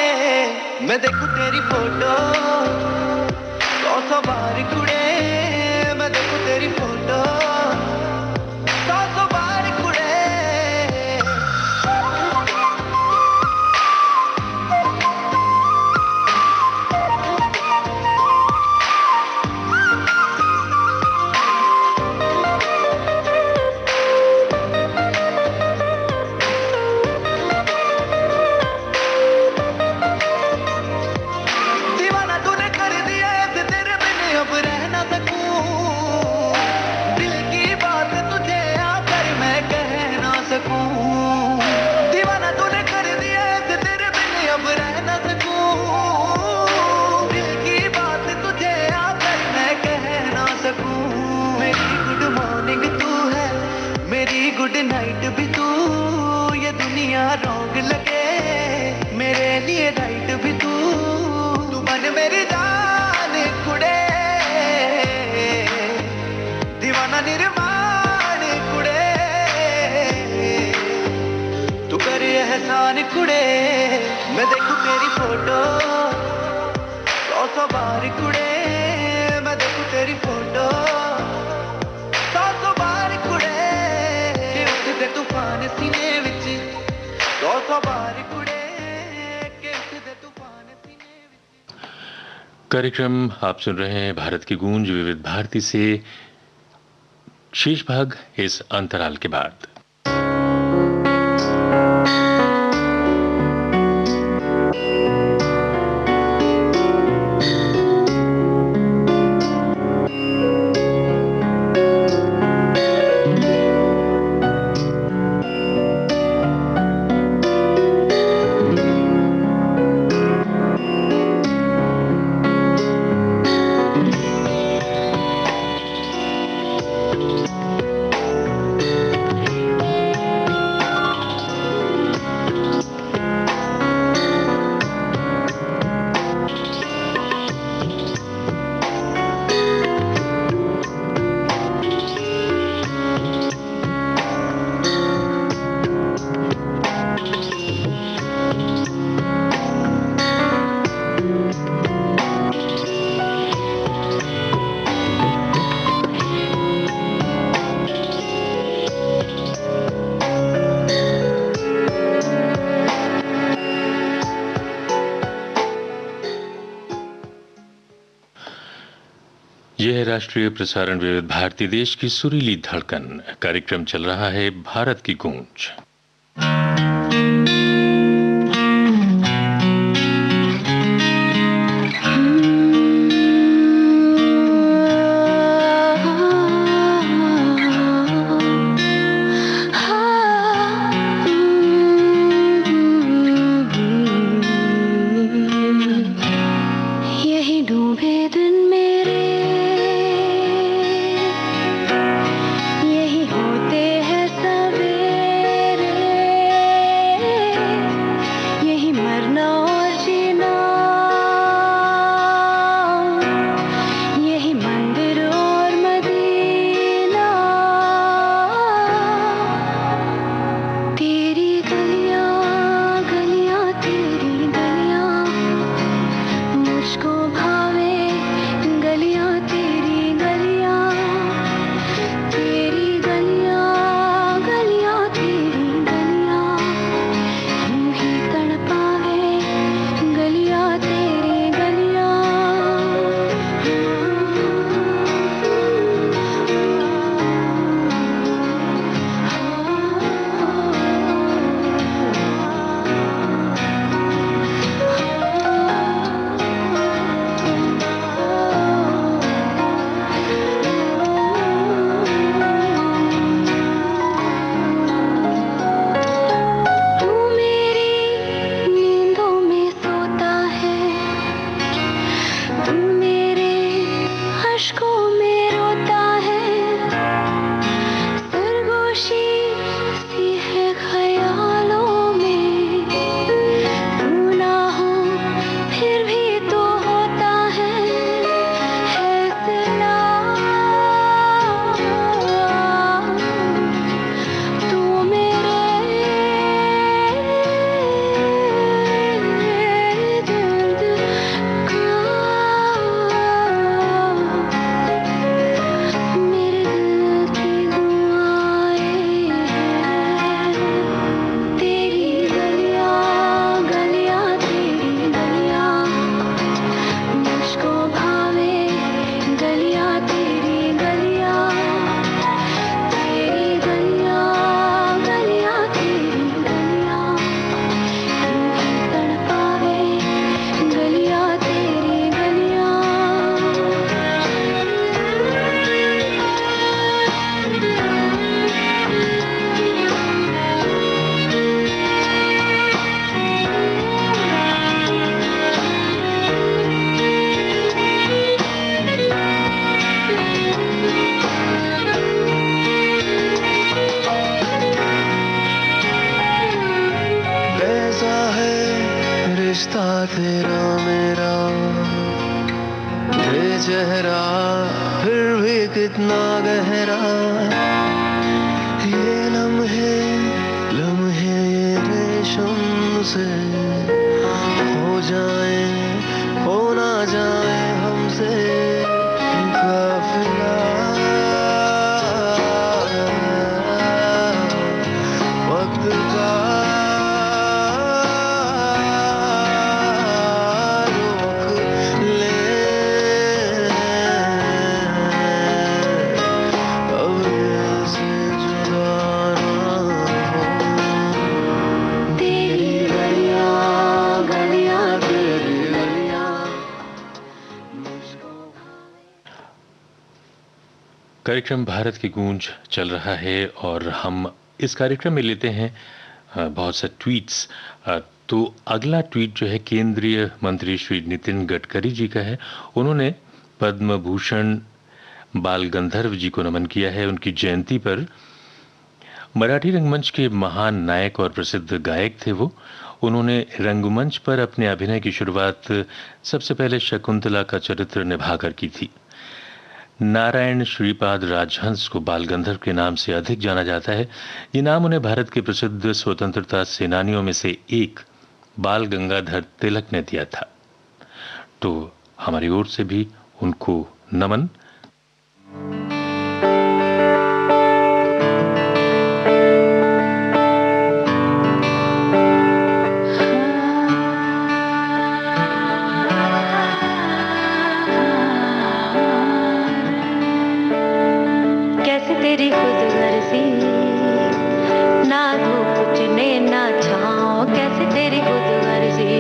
मैं देखूं तेरी फोटो, 100 बार कुड़े मैं देखूं तेरी फोटो, 100 बार कुड़े। दीवाना तूने कर दिया ऐसे तेरे बिन अब रह ना सकूं, दिल की बात तुझे आकर मैं कह ना सकूं, दीवाना तूने कर दिया ऐसे तेरे बिन अब रह ना सकूं, दिल की बात तुझे आकर मैं कह ना सकूं, मेरी गुड मॉर्निंग तू है, मेरी गुड नाइट भी तू, ये दुनिया रॉन्ग लगे मेरे लिए राइट भी तू, तू बन मेरी जान कुड़े, दीवाना निर्माण कुड़े, तू कर एहसान कुड़े मैं देखूं तेरी फोटो, 100 बार कुड़े मैं देखूं तेरी फोटो, 100 बार कुड़े के उठदे तूफान सीने विच, 100 बार कुड़े के उठदे तूफान सीने विच। कार्यक्रम आप सुन रहे हैं भारत की गूंज विविध भारती से, शेष भाग इस अंतराल के बाद। यह है राष्ट्रीय प्रसारण विविध भारती, देश की सुरीली धड़कन। कार्यक्रम चल रहा है भारत की गूंज। यही डूबे दिन मेरे, यही होते हैं सवेरे, यही मरना और जीना, यही मंदिर और मदीना, तेरी गलियां गलियां तेरी गलियां मुझको भावे तू मेरे अश्कों में रोता है, सरगोशी सी है ख्यालों में, तू ना हो फिर भी तो होता है सिला। तू मेरे दर्द का, मेरे दिल की दुआएं हैं। तेरी गलियां गलियां तेरी गलियां मुझको भावे, गलियां तेरी गलियां, तेरी गलियां गलियां तेरी गलियां यूं ही तड़पावे, गलियां तेरी गलियां। कैसा है रिश्ता तेरा मेरा, बेचेहरा फिर भी कितना गहरा। ये लम्हे लम्हे ये रेशम से हो जाए, हो ना जाए हमसे काफिला। वक्त का रोक ले, अब ऐसे जुदा ना हो। तेरी गलियां गलियां तेरी गलियां मुझको। कार्यक्रम भारत की गूंज चल रहा है और हम इस कार्यक्रम में लेते हैं बहुत से ट्वीट्स। तो अगला ट्वीट जो है केंद्रीय मंत्री श्री नितिन गडकरी जी का है। उन्होंने पद्म भूषण बाल गंधर्व जी को नमन किया है उनकी जयंती पर। मराठी रंगमंच के महान नायक और प्रसिद्ध गायक थे वो। उन्होंने रंगमंच पर अपने अभिनय की शुरुआत सबसे पहले शकुंतला का चरित्र निभाकर की थी। नारायण श्रीपाद राजहंस को बाल गंधर्व के नाम से अधिक जाना जाता है। ये नाम उन्हें भारत के प्रसिद्ध स्वतंत्रता सेनानियों में से एक बाल गंगाधर तिलक ने दिया था। तो हमारी ओर से भी उनको नमन। कैसे तेरी खुद गर्जी, ना धूप चुने ना छाँव, कैसे तेरी खुद गर्जी,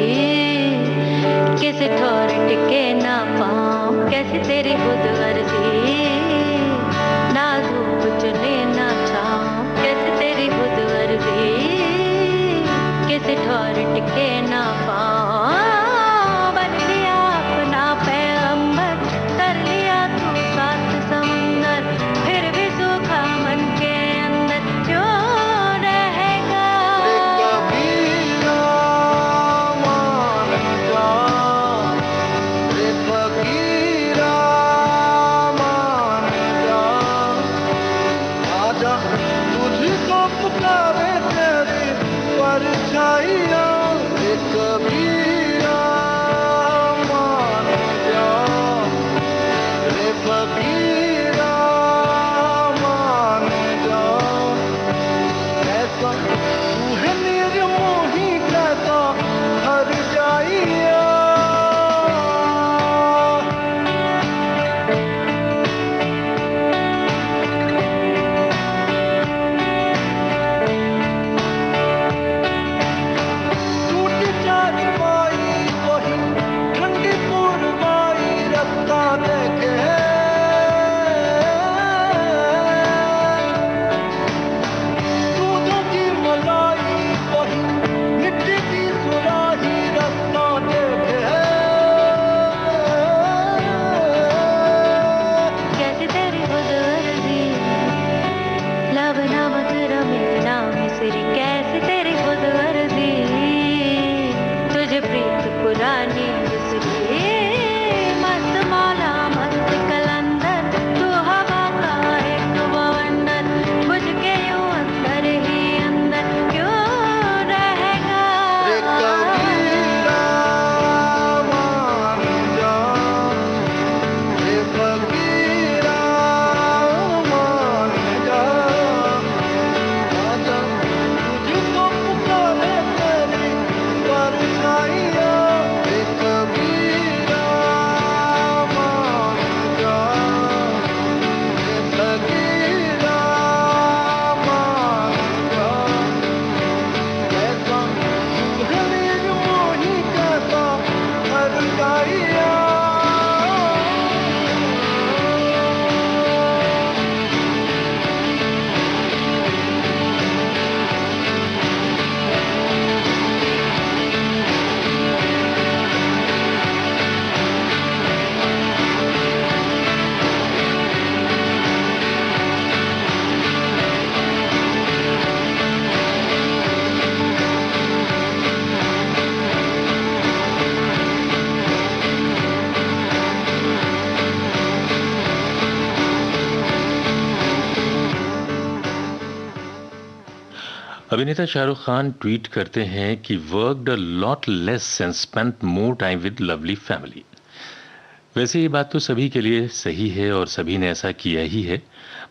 किसी ठोर टिके ना पाँव, कैसे तेरी खुद गर्जी, ना धूप चुने ना छाँव, कैसे तेरी खुद गर्जी, किसी ठोर टिके ना पाँव। बन लिया अपना पैगंबर, कर लिया तू सात समुंदर, फिर भी सूखा मन के अंदर क्यों रहेगा। तुझको पुकारे तेरी परछाइयाँ, एक अभिनेता शाहरुख खान ट्वीट करते हैं कि worked a lot less and spent more time with lovely family. वैसे ये बात तो सभी के लिए सही है और सभी ने ऐसा किया ही है।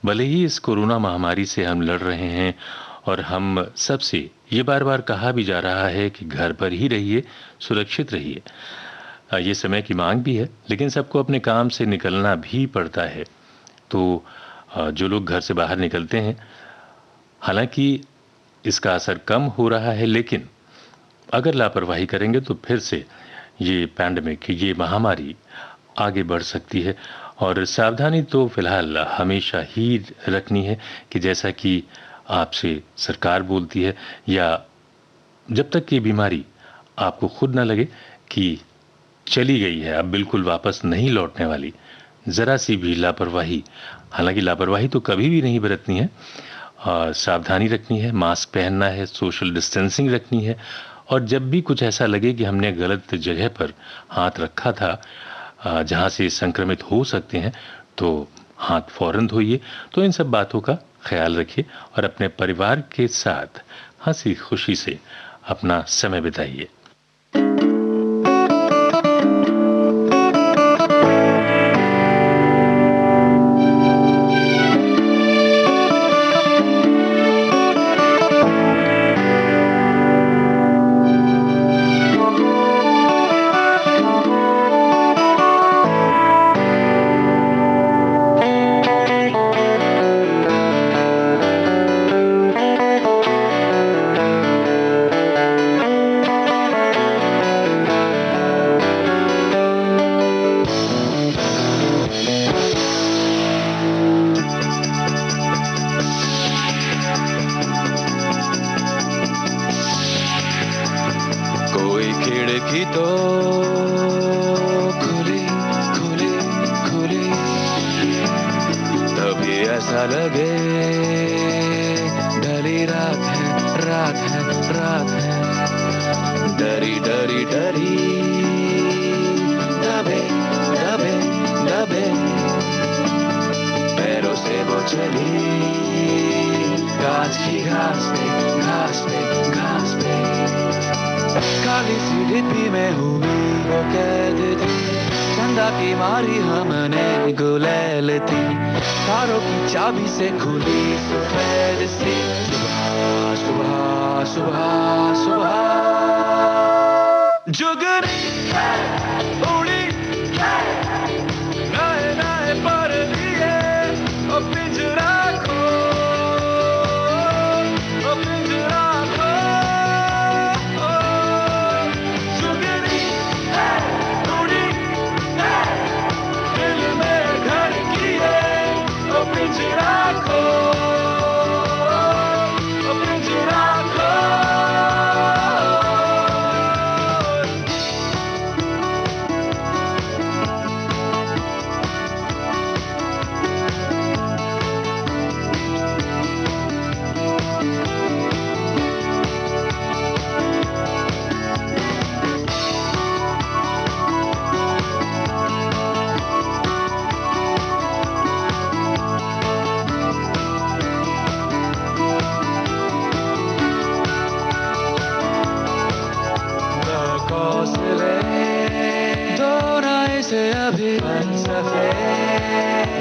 भले ही इस कोरोना महामारी से हम लड़ रहे हैं और हम सबसे ये बार बार कहा भी जा रहा है कि घर पर ही रहिए, सुरक्षित रहिए। ये समय की मांग भी है, लेकिन सबको अपने काम से निकलना भी पड़ता है। तो जो लोग घर से बाहर निकलते हैं, हालांकि इसका असर कम हो रहा है, लेकिन अगर लापरवाही करेंगे तो फिर से ये पैंडेमिक, ये महामारी आगे बढ़ सकती है। और सावधानी तो फिलहाल हमेशा ही रखनी है कि जैसा कि आपसे सरकार बोलती है, या जब तक ये बीमारी आपको खुद ना लगे कि चली गई है, अब बिल्कुल वापस नहीं लौटने वाली, ज़रा सी भी लापरवाही, हालांकि लापरवाही तो कभी भी नहीं बरतनी है, सावधानी रखनी है, मास्क पहनना है, सोशल डिस्टेंसिंग रखनी है। और जब भी कुछ ऐसा लगे कि हमने गलत जगह पर हाथ रखा था जहां से संक्रमित हो सकते हैं, तो हाथ फौरन धोइए। तो इन सब बातों का ख्याल रखिए और अपने परिवार के साथ हंसी खुशी से अपना समय बिताइए।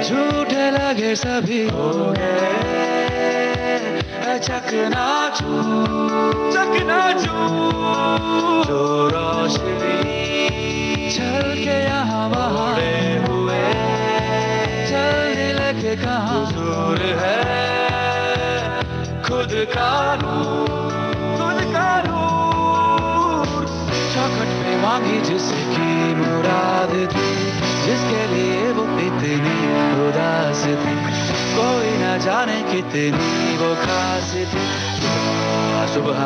झूठे लगे सभी हो गए चकनाचूर जो रोशनी चल के यहाँ वहाँ हुए चलने लगे कहाँ दूर है खुद का नूर चौखट पे मांगी जिसकी मुराद थी जिसके लिए वो इतनी उदास थी कोई न जाने कितनी वो खास थी सुबह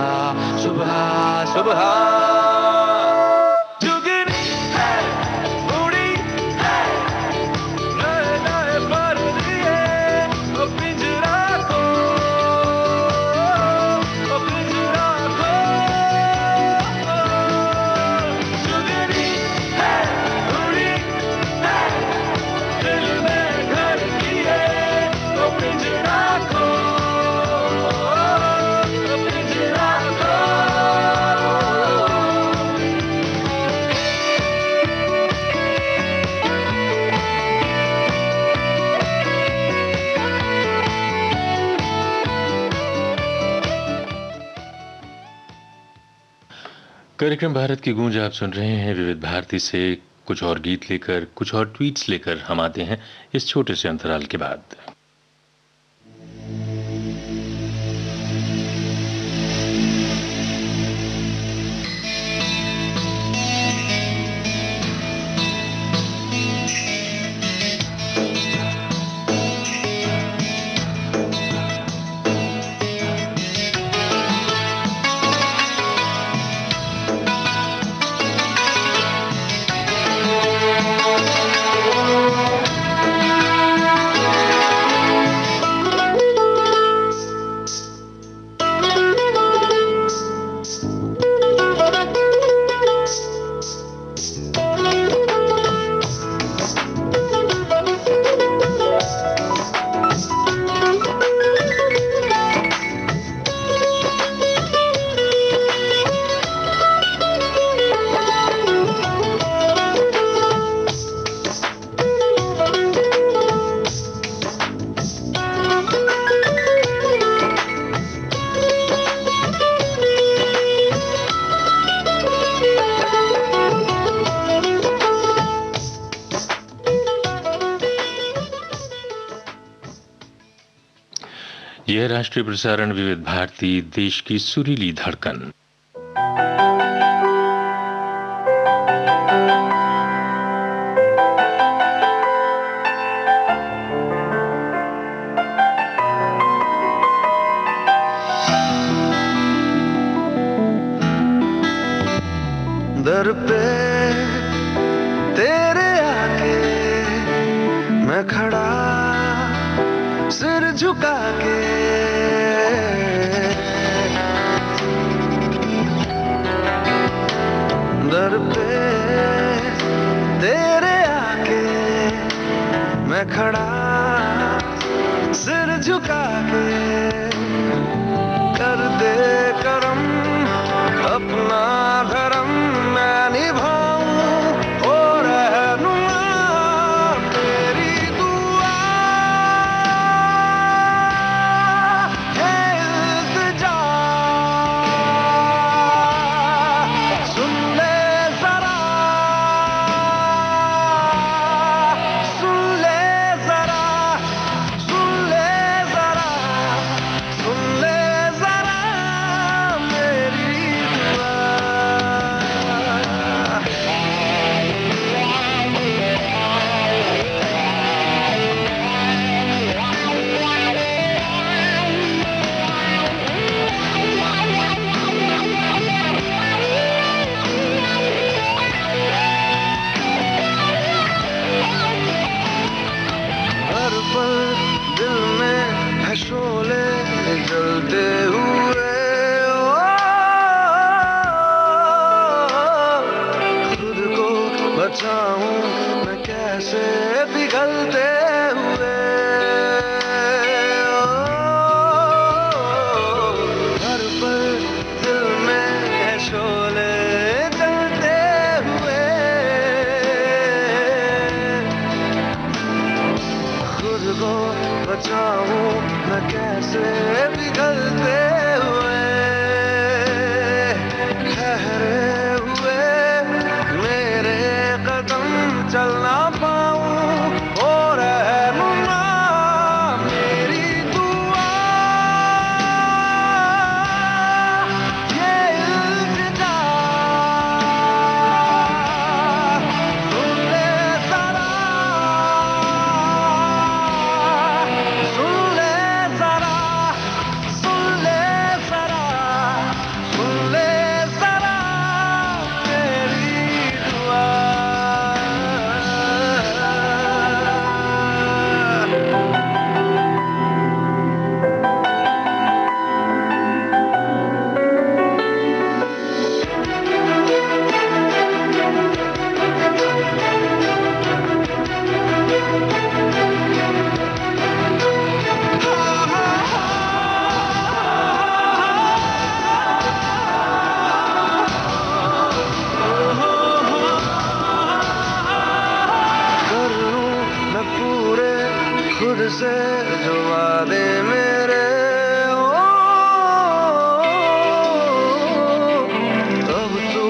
सुबह सुबह जुगनी है उड़ी है नए नए पर दिए वो पिंजरा को जुगनी है उड़ी दिल में घर किए वो पिंजरा को कार्यक्रम भारत की गूंज आप सुन रहे हैं। विविध भारती से कुछ और गीत लेकर, कुछ और ट्वीट्स लेकर हम आते हैं इस छोटे से अंतराल के बाद। यह राष्ट्रीय प्रसारण विविध भारती, देश की सुरीली धड़कन। दर पे तेरे आके मैं खड़ा सिर झुका के, दर पे तेरे आके मैं खड़ा सिर झुका के, कर दे करम अपना धर्म मैं निभाऊं और रहनुमा तेरी दुआ है इल्तिजा, सुन ले जरा, सुन ले जरा, सुन ले जरा, सुन ले जरा मेरी दुआ। हर पल दिल में है शोले जलते हुए, खुद को बचाऊं मैं कैसे पिघलते हुए, हर पल दिल में है शोले जलते हुए, खुद को बचाऊं मैं कैसे पिघलते हुए, ठहरे हुए मेरे कदम चल ना पाऊं और रहनुमा मेरी दुआ, ये इल्तिजा, सुन ले जरा, सुन ले जरा, सुन ले जरा, सुन ले जरा मेरी दुआ। कर लूं मैं पूरे खुद से जो वादे मेरे, अब तू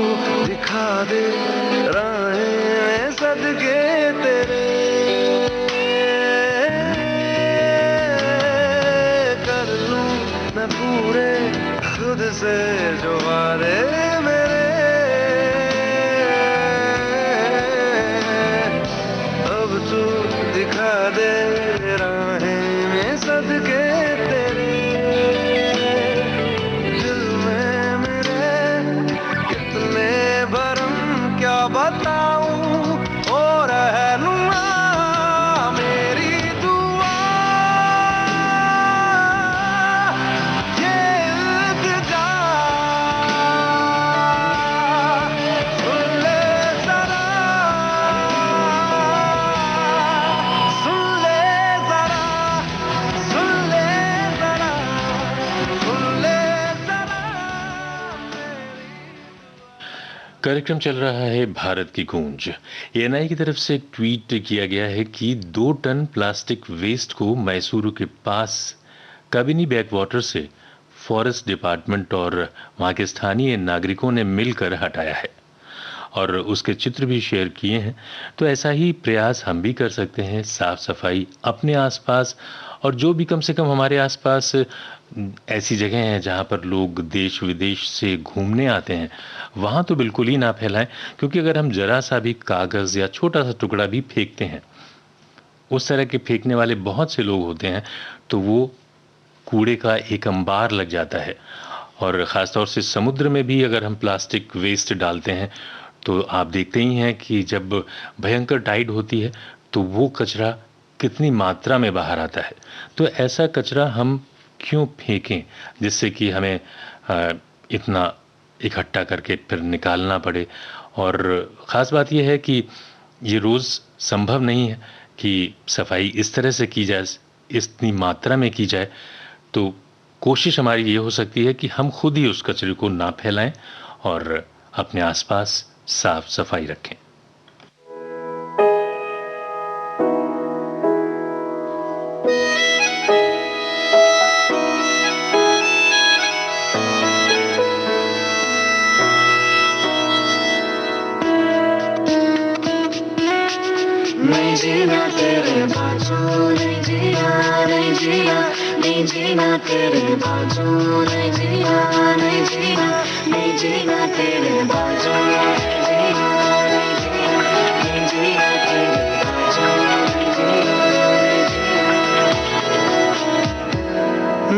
से जो वारे मेरे अब तू दिखा दे राहें में सदके तेरे दिल में मेरे कितने भरम क्या बताऊं ओ रहनुमा मेरी दुआ ये इल्तिजा सुन ले जरा सुन ले जरा सुन ले जरा सुन ले जरा कार्यक्रम चल रहा है भारत की गूंज। एएनआई की तरफ से एक ट्वीट किया गया है कि 2 टन प्लास्टिक वेस्ट को मैसूरू के पास कबिनी बैकवाटर से फॉरेस्ट डिपार्टमेंट और वहां के स्थानीय नागरिकों ने मिलकर हटाया है और उसके चित्र भी शेयर किए हैं। तो ऐसा ही प्रयास हम भी कर सकते हैं, साफ सफाई अपने आसपास, और जो भी कम से कम हमारे आसपास ऐसी जगह हैं जहां पर लोग देश विदेश से घूमने आते हैं, वहां तो बिल्कुल ही ना फैलाएं, क्योंकि अगर हम जरा सा भी कागज या छोटा सा टुकड़ा भी फेंकते हैं, उस तरह के फेंकने वाले बहुत से लोग होते हैं, तो वो कूड़े का एक अंबार लग जाता है। और ख़ासतौर से समुद्र में भी अगर हम प्लास्टिक वेस्ट डालते हैं तो आप देखते ही हैं कि जब भयंकर टाइड होती है तो वो कचरा कितनी मात्रा में बाहर आता है। तो ऐसा कचरा हम क्यों फेंकें जिससे कि हमें इतना इकट्ठा करके फिर निकालना पड़े। और ख़ास बात यह है कि ये रोज़ संभव नहीं है कि सफाई इस तरह से की जाए, इतनी मात्रा में की जाए। तो कोशिश हमारी ये हो सकती है कि हम खुद ही उस कचरे को ना फैलाएं और अपने आसपास साफ सफाई रखें। नहीं जीना तेरे बाजू, नहीं जीना, नहीं जीना, नहीं जीना तेरे बाजू, नहीं जीना, नहीं जीना, नहीं जीना तेरे बाजू, नहीं जीना, नहीं जीना, नहीं जीना तेरे बाजू, नहीं जीना, नहीं जीना।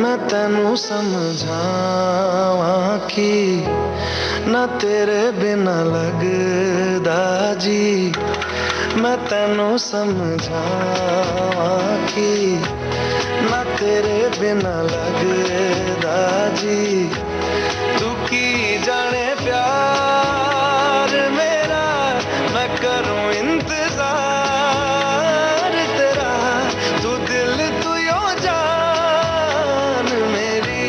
मैं तेनू समझावां कि ना तेरे बिना लगदा जी, मैं तेनू समझावां कि ना तेरे बिना लगदा जी। तू की जाने प्यार मेरा, मैं करूं इंतजार तेरा। तू दिल तू यो जान मेरी,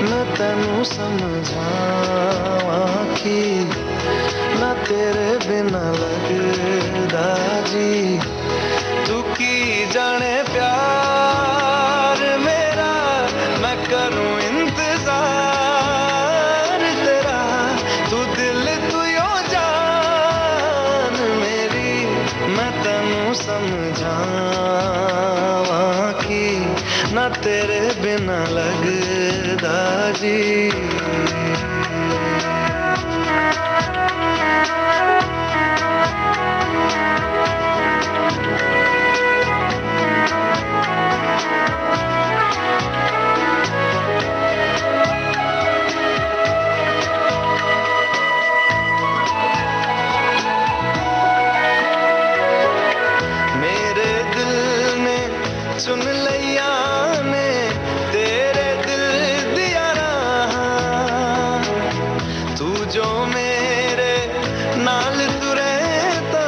मैं तेनू समझावां कि ना तेरे बिना लगदा जी। तू की जाने प्यार मेरा, मैं करूं इंतजार तेरा। तू दिल तू यो जान मेरी, मैं तेनू समझावां कि ना तेरे बिना लगदा जी। सुन लिया ने तेरे दिल दिया रहा, तू जो मेरे नाल तुरे ता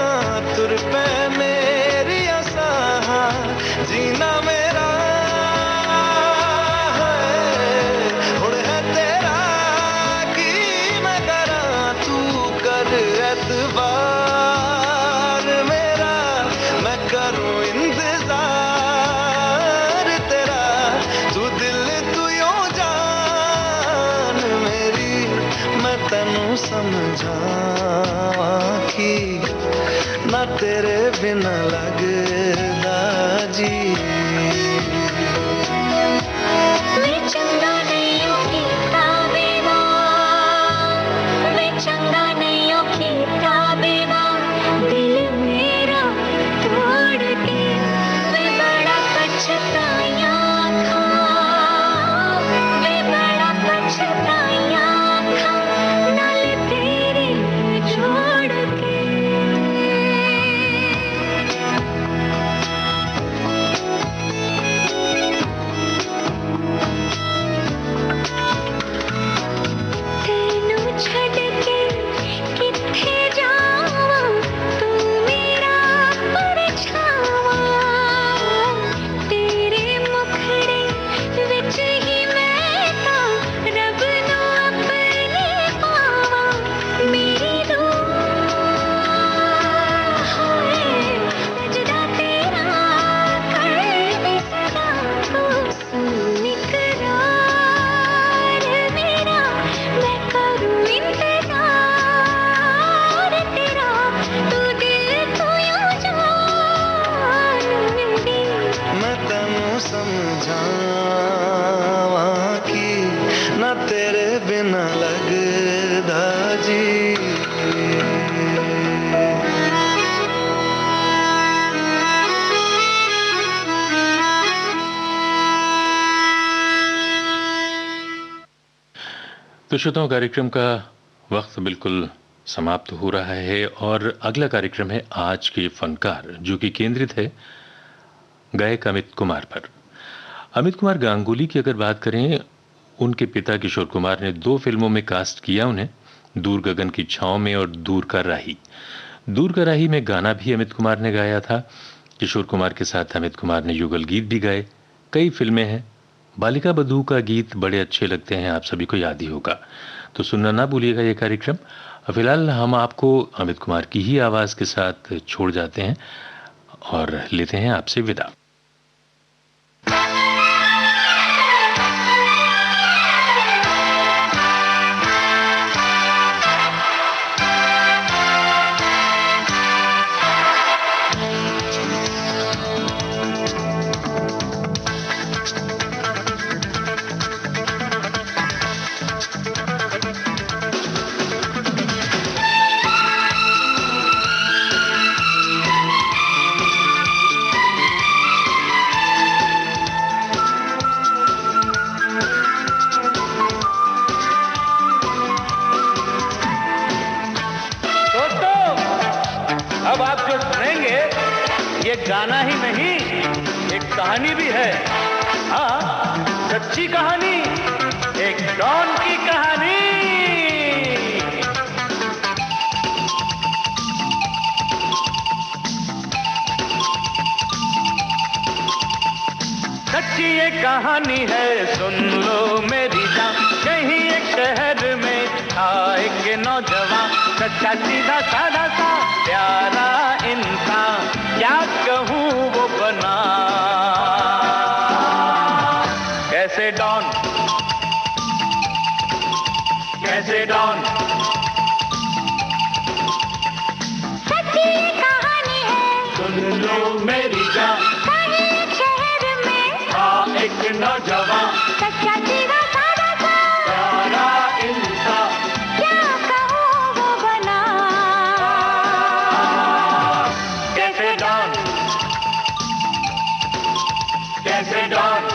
तुर पे मेरी आसा। जीना मेरा है हुण है तेरा की मैं करा, तू कर एतबार मेरा, मैं करूं इंतजार। तेनू समझावां कि ना तेरे बिना लगदा जी। मैं चंगा नहीं कीता बेवा, जावा की ना तेरे बिना लगदा जी। तो श्रोताओं, कार्यक्रम का वक्त बिल्कुल समाप्त हो रहा है और अगला कार्यक्रम है आज के फनकार, जो कि केंद्रित है गायक अमित कुमार पर। अमित कुमार गांगुली की अगर बात करें, उनके पिता किशोर कुमार ने 2 फिल्मों में कास्ट किया उन्हें, दूर गगन की छांव में और दूर का राही। दूर का राही में गाना भी अमित कुमार ने गाया था। किशोर कुमार के साथ अमित कुमार ने युगल गीत भी गाए। कई फिल्में हैं। बालिका बधू का गीत बड़े अच्छे लगते हैं, आप सभी को याद ही होगा। तो सुनना ना भूलिएगा ये कार्यक्रम। फिलहाल हम आपको अमित कुमार की ही आवाज के साथ छोड़ जाते हैं और लेते हैं आपसे विदा। अब आप जो सुनेंगे ये गाना ही नहीं, एक कहानी भी है। हाँ, सच्ची कहानी, एक डॉन की कहानी। सच्ची ये कहानी है, सुन लो मेरी जान। कहीं एक शहर में था एक नौजवान, सच्चा सीधा साधा सा प्यारा इंसान, क्या कहूँ वो बना कैसे डॉन, कैसे डॉन। सच्ची कहानी है, सुन लो मेरी जान। कहीं एक शहर में था एक नौजवान, सच्चा सीधा साधा सा प्यारा इंसान, क्या कहूँ वो बना कैसे डॉन, कैसे डॉन।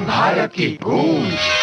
भारत की गूंज।